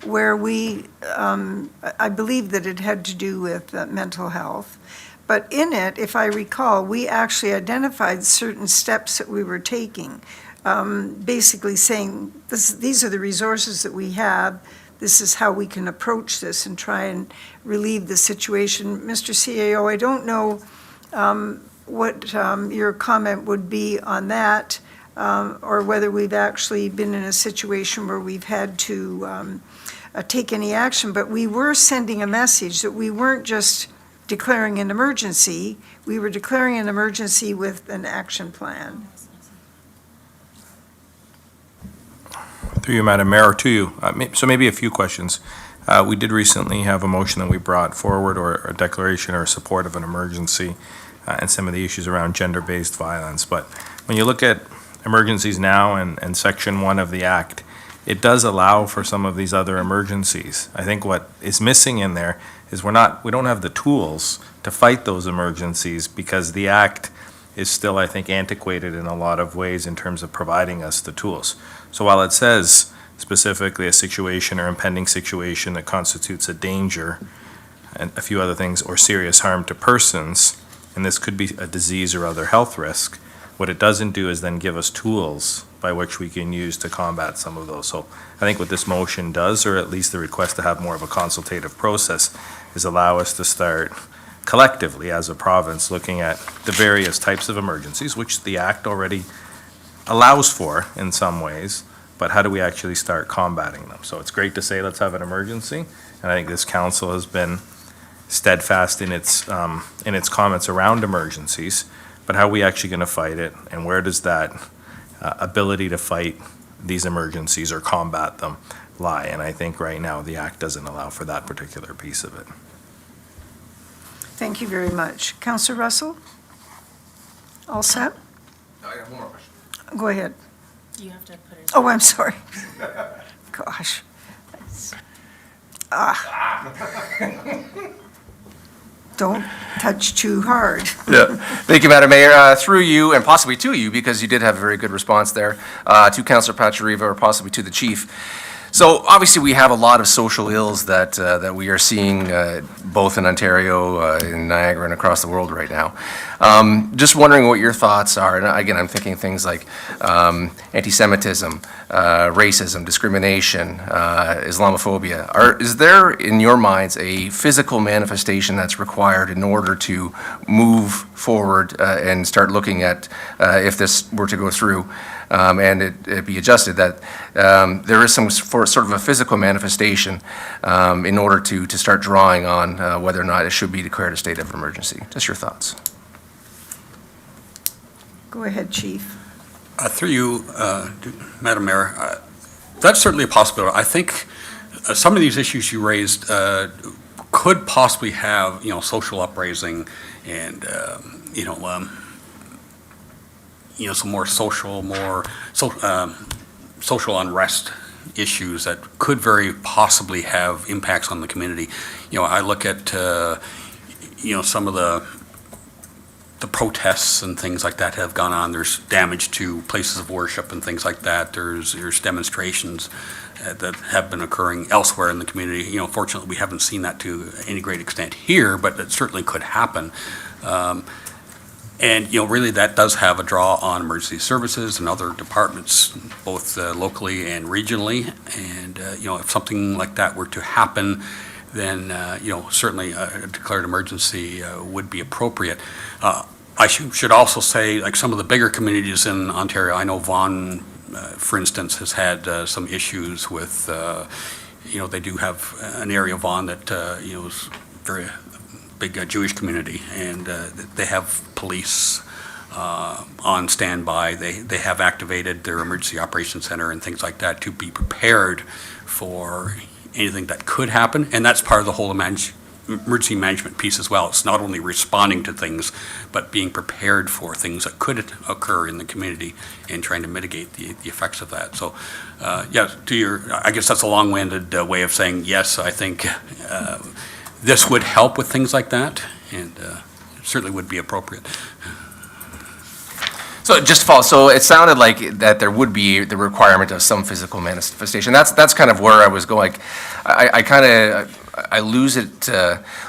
where I believe that it had to do with mental health. But in it, if I recall, we actually identified certain steps that we were taking, basically saying, these are the resources that we have, this is how we can approach this and try and relieve the situation. Mr. CAO, I don't know what your comment would be on that, or whether we've actually been in a situation where we've had to take any action, but we were sending a message that we weren't just declaring an emergency, we were declaring an emergency with an action plan. Through you, Madam Mayor, or to you. So maybe a few questions. We did recently have a motion that we brought forward, or a declaration or support of an emergency, and some of the issues around gender-based violence. But when you look at emergencies now and Section 1 of the Act, it does allow for some of these other emergencies. I think what is missing in there is we don't have the tools to fight those emergencies, because the Act is still, I think, antiquated in a lot of ways in terms of providing us the tools. So while it says specifically a situation or impending situation that constitutes a danger and a few other things, or serious harm to persons, and this could be a disease or other health risk, what it doesn't do is then give us tools by which we can use to combat some of those. So I think what this motion does, or at least the request to have more of a consultative process, is allow us to start collectively as a province looking at the various types of emergencies, which the Act already allows for in some ways, but how do we actually start combating them? So it's great to say let's have an emergency, and I think this council has been steadfast in its comments around emergencies, but how are we actually going to fight it, and where does that ability to fight these emergencies or combat them lie? And I think right now the Act doesn't allow for that particular piece of it. Thank you very much. Councillor Russell? All set? I have one more question. Go ahead. You have to put it. Oh, I'm sorry. Gosh. Don't touch too hard. Yeah. Thank you, Madam Mayor. Through you, and possibly to you, because you did have a very good response there, to Councillor Pachariva, or possibly to the chief. So obviously, we have a lot of social ills that we are seeing both in Ontario, in Niagara, and across the world right now. Just wondering what your thoughts are. And again, I'm thinking things like anti-Semitism, racism, discrimination, Islamophobia. Is there, in your minds, a physical manifestation that's required in order to move forward and start looking at, if this were to go through, and it be adjusted, that there is some sort of a physical manifestation in order to start drawing on whether or not it should be declared a state of emergency? Just your thoughts. Go ahead, Chief. Through you, Madam Mayor, that's certainly a possibility. I think some of these issues you raised could possibly have, social upraising and, some more social unrest issues that could very possibly have impacts on the community. I look at, some of the protests and things like that have gone on. There's damage to places of worship and things like that. There's demonstrations that have been occurring elsewhere in the community. Fortunately, we haven't seen that to any great extent here, but it certainly could happen. And, really that does have a draw on emergency services and other departments, both locally and regionally. And, if something like that were to happen, then, certainly a declared emergency would be appropriate. I should also say, like some of the bigger communities in Ontario, I know Vaughan, for instance, has had some issues with, they do have an area of Vaughan that, is very big Jewish community, and they have police on standby. They have activated their emergency operations center and things like that to be prepared for anything that could happen, and that's part of the whole emergency management piece as well. It's not only responding to things, but being prepared for things that could occur in the community and trying to mitigate the effects of that. So, I guess that's a long-winded way of saying, yes, I think this would help with things like that, and it certainly would be appropriate. So so it sounded like that there would be the requirement of some physical manifestation. That's kind of where I was going. I lose it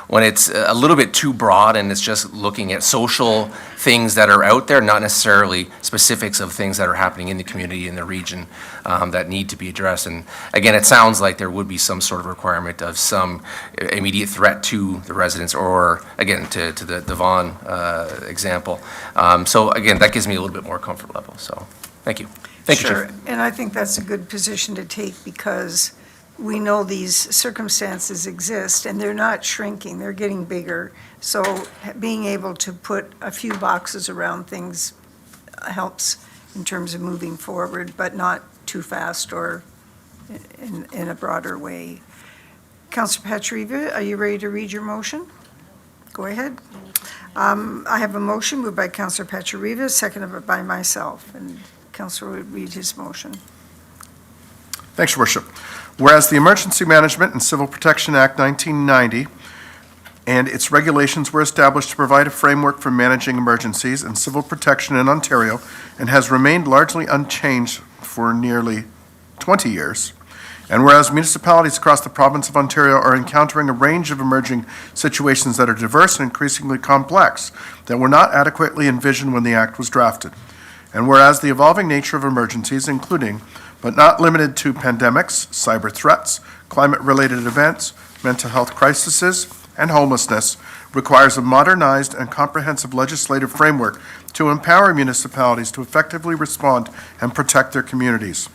when it's a little bit too broad and it's just looking at social things that are out there, not necessarily specifics of things that are happening in the community, in the region, that need to be addressed. And again, it sounds like there would be some sort of requirement of some immediate threat to the residents, or again, to the Vaughan example. So again, that gives me a little bit more comfort level. So thank you. Thank you, Sure, Chief. and I think that's a good position to take, because we know these circumstances exist, and they're not shrinking, they're getting bigger. So being able to put a few boxes around things helps in terms of moving forward, but not too fast or in a broader way. Councillor Patriva, are you ready to read your motion? Go ahead. I have a motion moved by Councillor Patriva, seconded by myself, and Councillor would read his motion. Thanks, Your Worship. Whereas the Emergency Management and Civil Protection Act 1990 and its regulations were established to provide a framework for managing emergencies and civil protection in Ontario, and has remained largely unchanged for nearly 20 years. And whereas municipalities across the province of Ontario are encountering a range of emerging situations that are diverse and increasingly complex that were not adequately envisioned when the Act was drafted. And whereas the evolving nature of emergencies, including but not limited to pandemics, cyber threats, climate-related events, mental health crises, and homelessness, requires a modernized and comprehensive legislative framework to empower municipalities to effectively respond and protect their communities.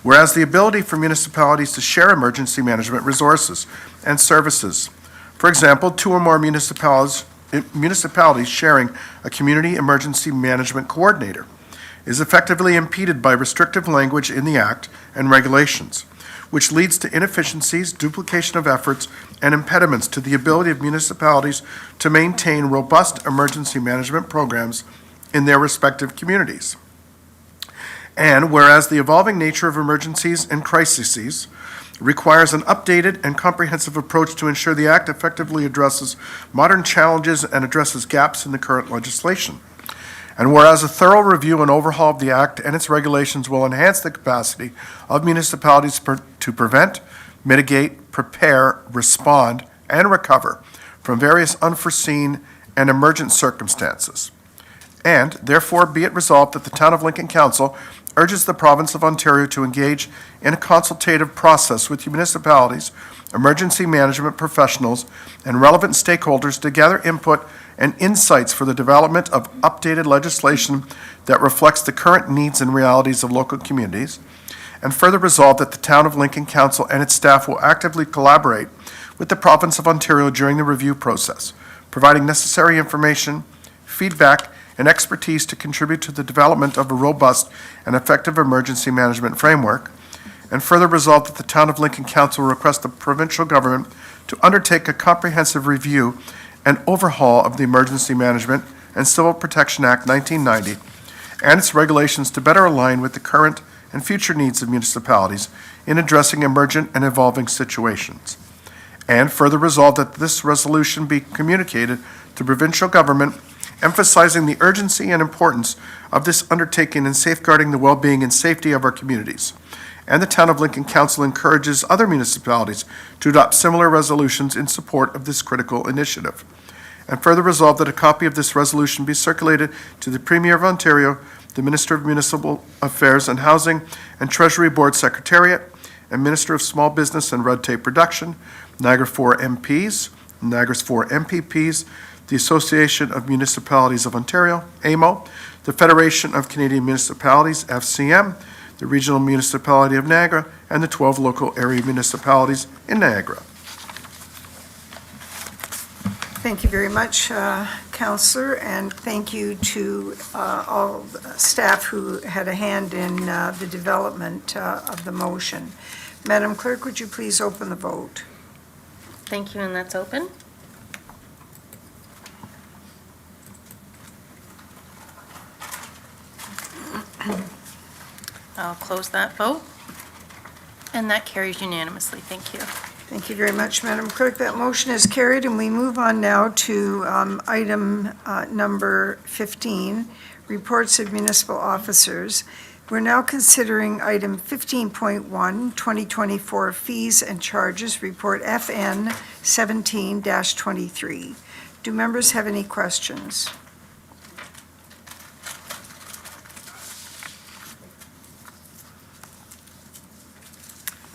Whereas the ability for municipalities to share emergency management resources and services, for example, 2 or more municipalities sharing a community emergency management coordinator, is effectively impeded by restrictive language in the Act and regulations, which leads to inefficiencies, duplication of efforts, and impediments to the ability of municipalities to maintain robust emergency management programs in their respective communities. And whereas the evolving nature of emergencies and crises requires an updated and comprehensive approach to ensure the Act effectively addresses modern challenges and addresses gaps in the current legislation. And whereas a thorough review and overhaul of the Act and its regulations will enhance the capacity of municipalities to prevent, mitigate, prepare, respond, and recover from various unforeseen and emergent circumstances. And therefore be it resolved that the Town of Lincoln Council urges the Province of Ontario to engage in a consultative process with municipalities, emergency management professionals, and relevant stakeholders to gather input and insights for the development of updated legislation that reflects the current needs and realities of local communities, and further resolve that the Town of Lincoln Council and its staff will actively collaborate with the Province of Ontario during the review process, providing necessary information, feedback, and expertise to contribute to the development of a robust and effective emergency management framework, and further resolve that the Town of Lincoln Council request the provincial government to undertake a comprehensive review and overhaul of the Emergency Management and Civil Protection Act 1990 and its regulations to better align with the current and future needs of municipalities in addressing emergent and evolving situations. And further resolve that this resolution be communicated to provincial government, emphasizing the urgency and importance of this undertaking in safeguarding the well-being and safety of our communities. And the Town of Lincoln Council encourages other municipalities to adopt similar resolutions in support of this critical initiative. And further resolved that a copy of this resolution be circulated to the Premier of Ontario, the Minister of Municipal Affairs and Housing, and Treasury Board Secretariat, and Minister of Small Business and Red Tape Reduction, Niagara 4 MPs, Niagara 4 MPPs, the Association of Municipalities of Ontario, AMO, the Federation of Canadian Municipalities, FCM, the Regional Municipality of Niagara, and the 12 local area municipalities in Niagara. Thank you very much, Councillor, and thank you to all staff who had a hand in the development of the motion. Madam Clerk, would you please open the vote? Thank you, and that's open. I'll close that vote, and that carries unanimously. Thank you. Thank you very much, Madam Clerk. That motion is carried, and we move on now to item number 15, reports of municipal officers. We're now considering item 15.1, 2024 fees and charges, report FN 17-23. Do members have any questions?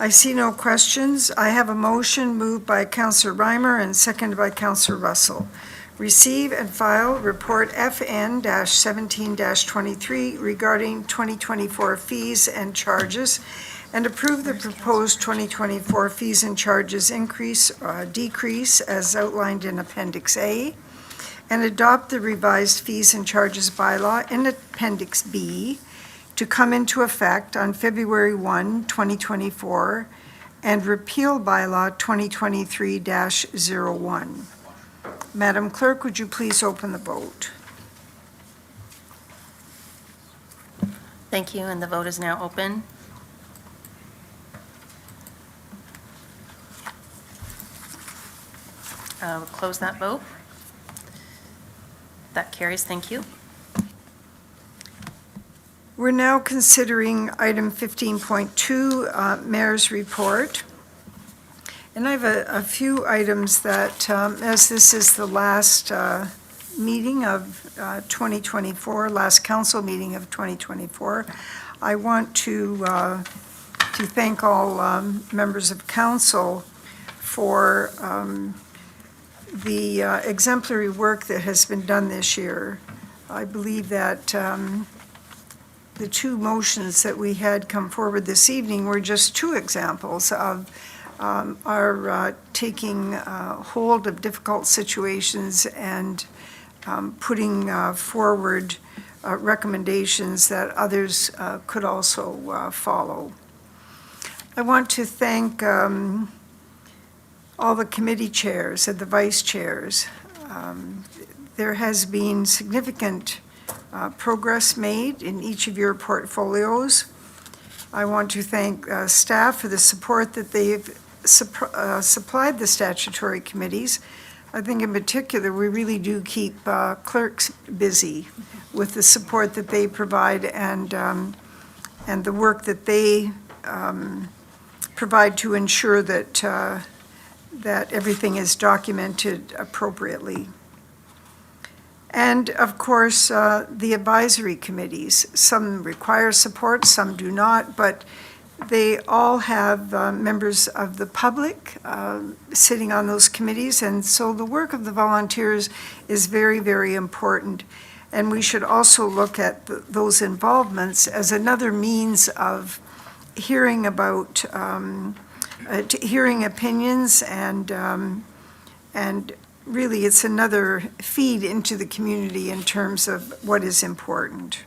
I see no questions. I have a motion moved by Councillor Reimer and seconded by Councillor Russell. Receive and file report FN-17-23 regarding 2024 fees and charges, and approve the proposed 2024 fees and charges increase or decrease as outlined in Appendix A, and adopt the revised fees and charges bylaw in Appendix B to come into effect on February 1, 2024, and repeal bylaw 2023-01. Madam Clerk, would you please open the vote? Thank you, and the vote is now open. We'll close that vote. That carries. Thank you. We're now considering item 15.2, Mayor's Report. And I have a few items that, as this is the last meeting of 2024, last council meeting of 2024, I want to thank all members of council for the exemplary work that has been done this year. I believe that the two motions that we had come forward this evening were just two examples of our taking hold of difficult situations and putting forward recommendations that others could also follow. I want to thank all the committee chairs and the vice chairs. There has been significant progress made in each of your portfolios. I want to thank staff for the support that they've supplied the statutory committees. I think in particular, we really do keep clerks busy with the support that they provide and the work that they provide to ensure that that everything is documented appropriately. And of course, the advisory committees, some require support, some do not, but they all have members of the public sitting on those committees, and so the work of the volunteers is very, very important. And we should also look at those involvements as another means of hearing about, hearing opinions, and really it's another feed into the community in terms of what is important.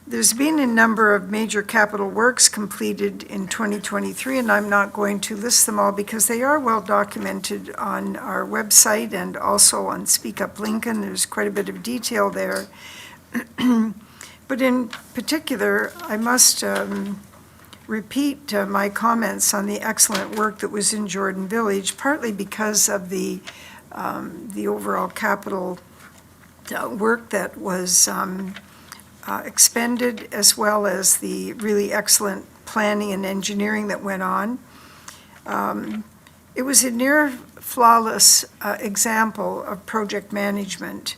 There's been a number of major capital works completed in 2023, and I'm not going to list them all because they are well documented on our website and also on Speak Up Lincoln. There's quite a bit of detail there. But in particular, I must repeat my comments on the excellent work that was in Jordan Village, partly because of the overall capital work that was expended, as well as the really excellent planning and engineering that went on. It was a near flawless example of project management,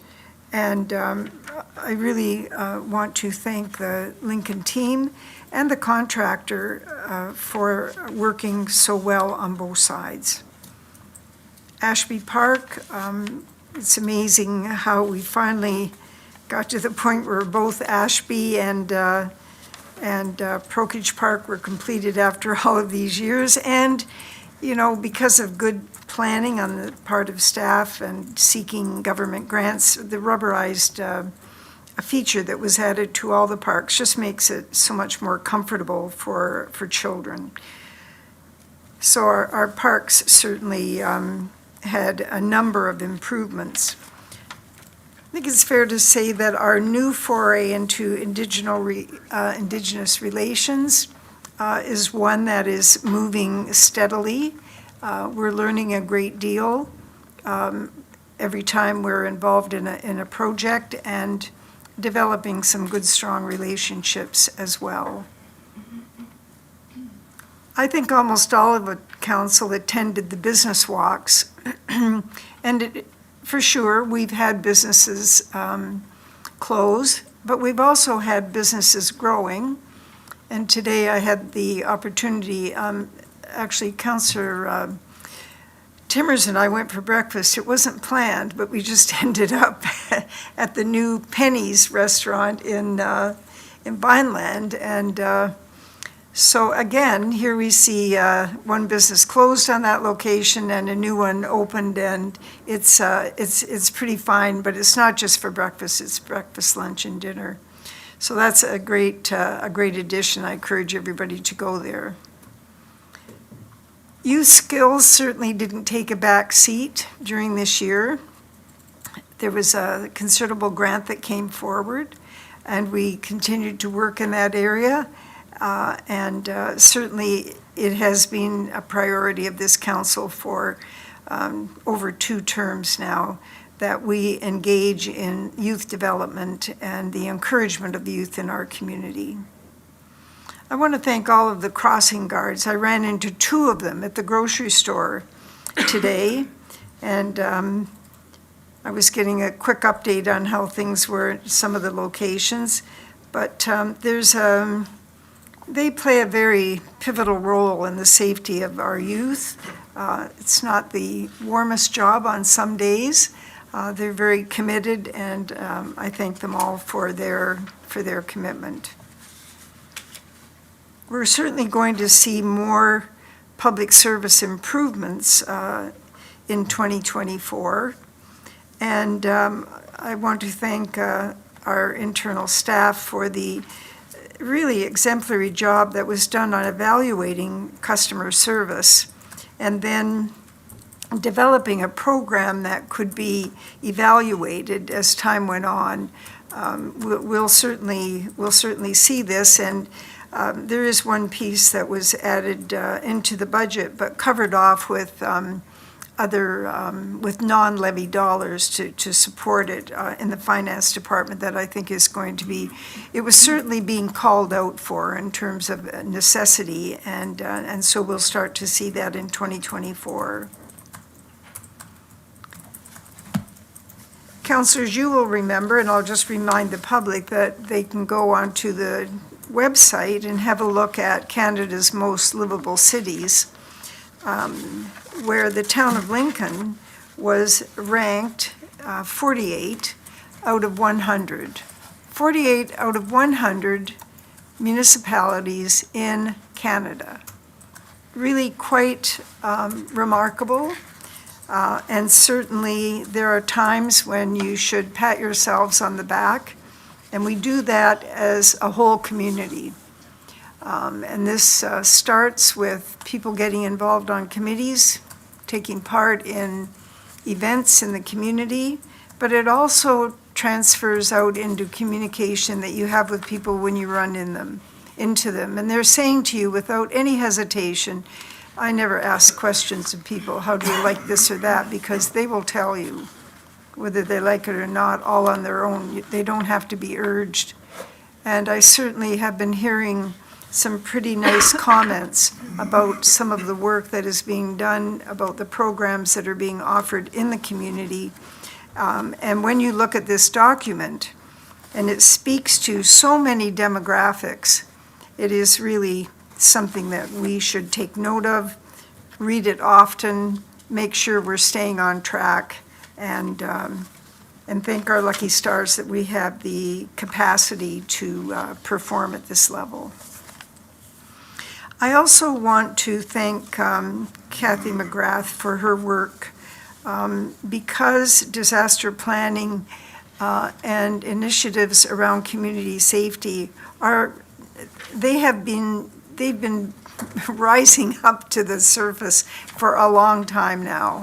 and I really want to thank the Lincoln team and the contractor for working so well on both sides. Ashby Park, it's amazing how we finally got to the point where both Ashby and Prokich Park were completed after all of these years. And, you know, because of good planning on the part of staff and seeking government grants, the rubberized a feature that was added to all the parks just makes it so much more comfortable for children. So our parks certainly had a number of improvements. I think it's fair to say that our new foray into indigenous relations is one that is moving steadily. We're learning a great deal every time we're involved in a project, and developing some good, strong relationships as well. I think almost all of the council attended the business walks, and for sure, we've had businesses close, but we've also had businesses growing. And today I had the opportunity, actually, Councillor Timmers and I went for breakfast. It wasn't planned, but we just ended up at the new Penny's restaurant in Vineland. And so again, here we see one business closed on that location and a new one opened, and it's pretty fine, but it's not just for breakfast, it's breakfast, lunch, and dinner. So that's a great addition. I encourage everybody to go there. Youth Skills certainly didn't take a back seat during this year. There was a considerable grant that came forward, and we continued to work in that area. And certainly it has been a priority of this council for over 2 terms now, that we engage in youth development and the encouragement of the youth in our community. I want to thank all of the crossing guards. I ran into 2 of them at the grocery store today, and I was getting a quick update on how things were at some of the locations. But they play a very pivotal role in the safety of our youth. It's not the warmest job on some days. They're very committed, and I thank them all for their commitment. We're certainly going to see more public service improvements in 2024. And I want to thank our internal staff for the really exemplary job that was done on evaluating customer service, and then developing a program that could be evaluated as time went on. We'll certainly see this, and there is one piece that was added into the budget, but covered off with with non-levy dollars to support it in the finance department, that I think is going to be, it was certainly being called out for in terms of necessity, and so we'll start to see that in 2024. Councillors, you will remember, and I'll just remind the public, that they can go onto the website and have a look at Canada's most livable cities, where the town of Lincoln was ranked 48 out of 100. 48 out of 100 municipalities in Canada. Really quite remarkable. And certainly there are times when you should pat yourselves on the back, and we do that as a whole community. And this starts with people getting involved on committees, taking part in events in the community, but it also transfers out into communication that you have with people when you run into them. And they're saying to you without any hesitation, I never ask questions of people, how do you like this or that, because they will tell you whether they like it or not, all on their own. They don't have to be urged. And I certainly have been hearing some pretty nice comments about some of the work that is being done, about the programs that are being offered in the community. And when you look at this document, and it speaks to so many demographics, it is really something that we should take note of, read it often, make sure we're staying on track, and thank our lucky stars that we have the capacity to perform at this level. I also want to thank Kathy McGrath for her work, because disaster planning and initiatives around community safety they've been rising up to the surface for a long time now.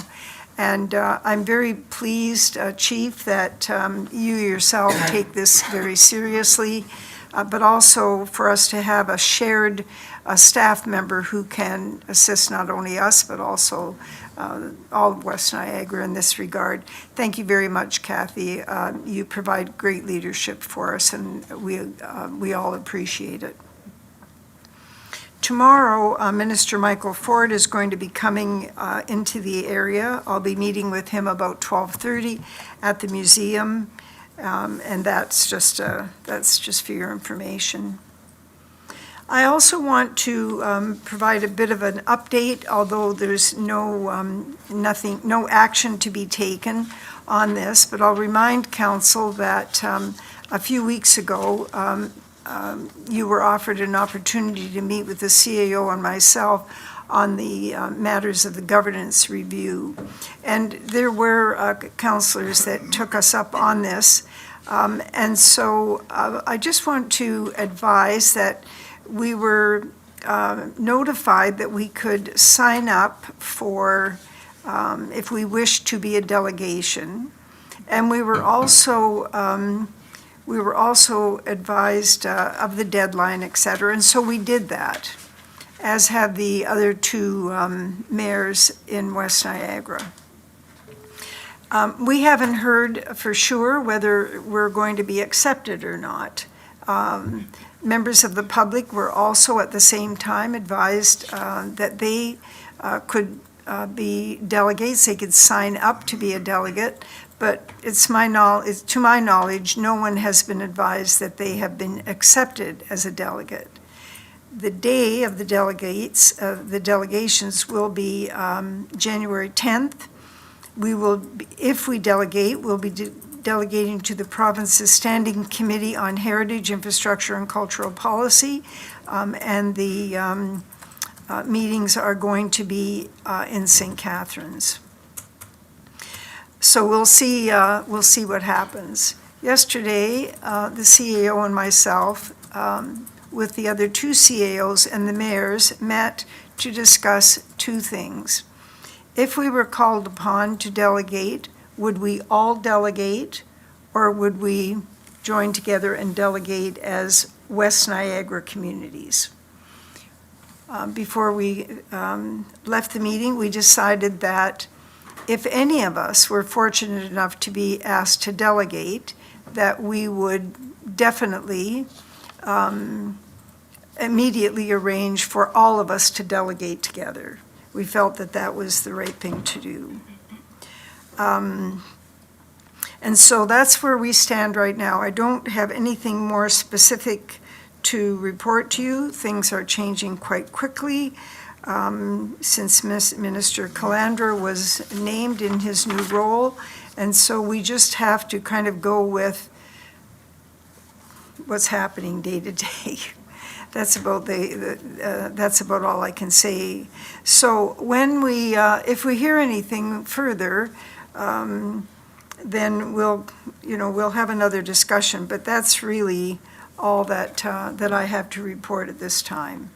And I'm very pleased, Chief, that you yourself take this very seriously, but also for us to have a shared staff member who can assist not only us, but also all of West Niagara in this regard. Thank you very much, Kathy. You provide great leadership for us, and we all appreciate it. Tomorrow, Minister Michael Ford is going to be coming into the area. I'll be meeting with him about 12:30 at the museum, and that's just for your information. I also want to provide a bit of an update, although there's no action to be taken on this, but I'll remind Council that a few weeks ago, you were offered an opportunity to meet with the CAO and myself on the matters of the governance review. And there were councillors that took us up on this. And so I just want to advise that we were notified that we could sign up for, if we wish to be a delegation. And we were also advised of the deadline, et cetera, and so we did that, as have the other two mayors in West Niagara. We haven't heard for sure whether we're going to be accepted or not. Members of the public were also at the same time advised that they could be delegates, they could sign up to be a delegate, but to my knowledge, no one has been advised that they have been accepted as a delegate. The day of the delegations will be January 10th. If we delegate, we'll be delegating to the province's Standing Committee on Heritage, Infrastructure, and Cultural Policy, and the meetings are going to be in St. Catharines. So we'll see what happens. Yesterday, the CAO and myself, with the other two CAOs and the mayors, met to discuss two things. If we were called upon to delegate, would we all delegate, or would we join together and delegate as West Niagara communities? Before we left the meeting, we decided that if any of us were fortunate enough to be asked to delegate, that we would definitely immediately arrange for all of us to delegate together. We felt that that was the right thing to do. And so that's where we stand right now. I don't have anything more specific to report to you. Things are changing quite quickly. Since Minister Calandra was named in his new role, and so we just have to kind of go with what's happening day to day. That's about that's about all I can say. So when if we hear anything further, then we'll have another discussion. But that's really all that I have to report at this time.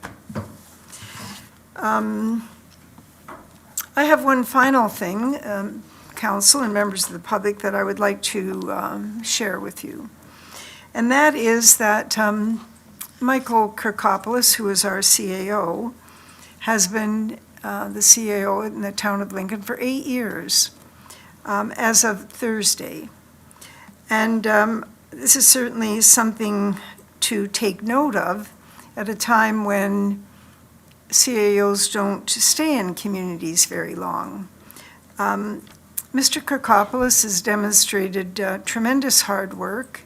I have one final thing, Council and members of the public, that I would like to share with you. And that is that Michael Kirkopoulos, who is our CAO, has been the CAO in the town of Lincoln for 8 years, as of Thursday. And this is certainly something to take note of, at a time when CAOs don't stay in communities very long. Mr. Kirkopoulos has demonstrated tremendous hard work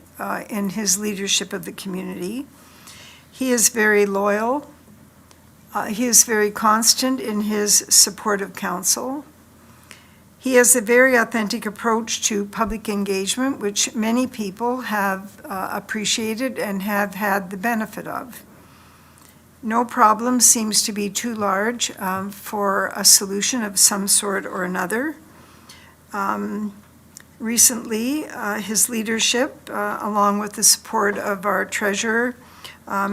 in his leadership of the community. He is very loyal. He is very constant in his support of council. He has a very authentic approach to public engagement, which many people have appreciated and have had the benefit of. No problem seems to be too large for a solution of some sort or another. Recently, his leadership, along with the support of our treasurer,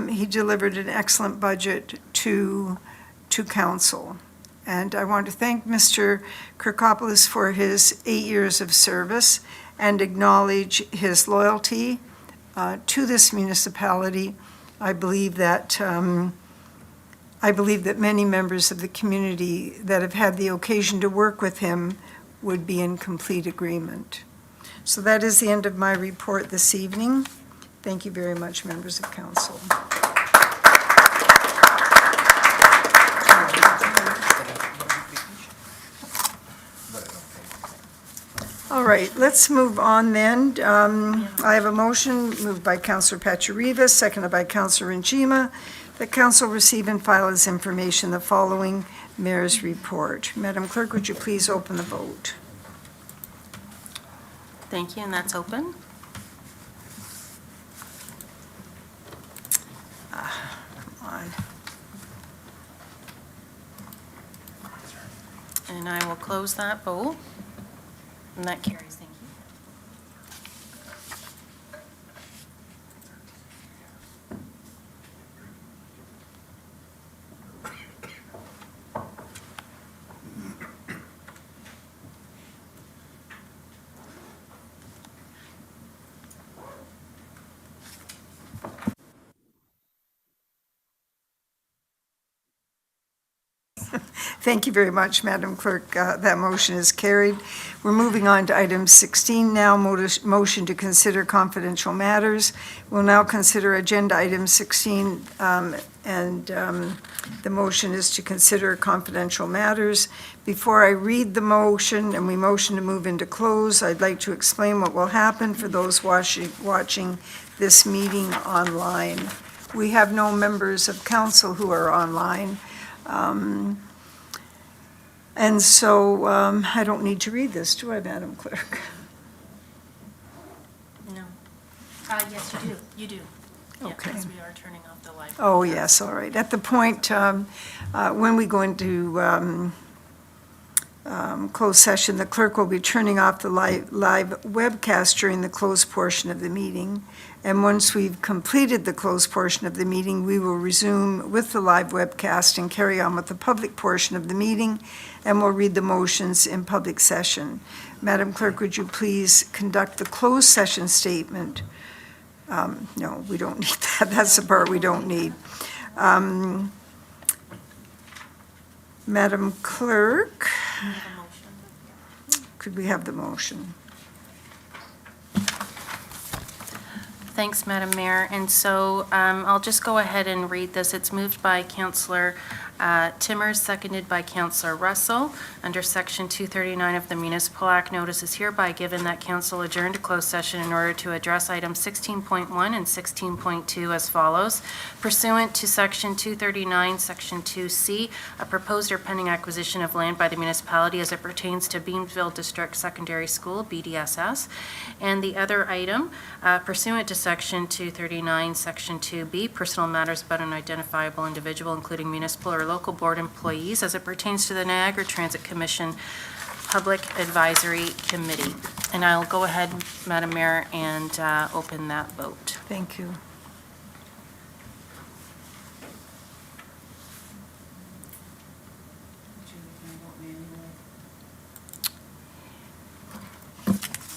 he delivered an excellent budget to council. And I want to thank Mr. Kirkopoulos for his 8 years of service and acknowledge his loyalty to this municipality. I believe that many members of the community that have had the occasion to work with him would be in complete agreement. So that is the end of my report this evening. Thank you very much, members of council. All right, let's move on then. I have a motion moved by Councillor Pachariva, seconded by Councillor Njima, that council receive and file as information the following mayor's report. Madam Clerk, would you please open the vote? Thank you, and that's open. Come on. And I will close that vote. And that carries, thank you. Thank you very much, Madam Clerk. That motion is carried. We're moving on to item 16 now, motion to consider confidential matters. We'll now consider agenda item 16, and the motion is to consider confidential matters. Before I read the motion and we motion to move into close, I'd like to explain what will happen for those watching this meeting online. We have no members of council who are online. And so I don't need to read this, do I, Madam Clerk? No. Yes, you do. You do. Yeah, Okay. because we are turning off the live. Oh, yes, all right. At the point when we go into closed session, the clerk will be turning off the live webcast during the closed portion of the meeting. And once we've completed the closed portion of the meeting, we will resume with the live webcast and carry on with the public portion of the meeting, and we'll read the motions in public session. Madam Clerk, would you please conduct the closed session statement? No, we don't need that. That's the part we don't need. Madam Clerk, could we have the motion? Thanks, Madam Mayor. And so I'll just go ahead and read this. It's moved by Councillor Timmers, seconded by Councillor Russell. Under Section 239 of the Municipal Act, notice is hereby given that council adjourned to closed session in order to address items 16.1 and 16.2 as follows. Pursuant to Section 239, Section 2C, a proposed or pending acquisition of land by the municipality as it pertains to Beamsville District Secondary School, BDSS. And the other item, pursuant to Section 239, Section 2B, personal matters about an identifiable individual, including municipal or local board employees, as it pertains to the Niagara Transit Commission Public Advisory Committee. And I'll go ahead, Madam Mayor, and open that vote. Thank you.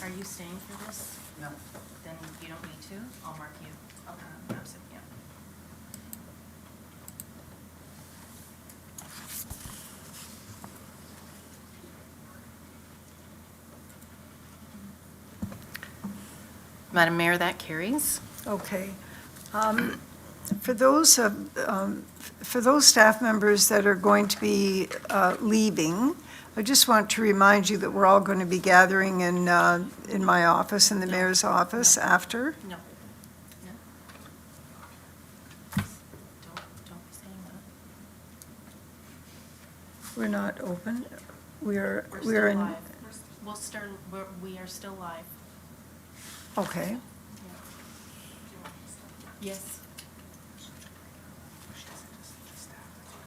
Are you staying for this? No. Then you don't need to. I'll mark you. Absent, yeah. Madam Mayor, that carries. Okay. For those staff members that are going to be leaving, I just want to remind you that we're all going to be gathering in my office, in the mayor's office after. No. Don't be saying that. We're not open. We're We're in, still live. We are still live. okay. Yes.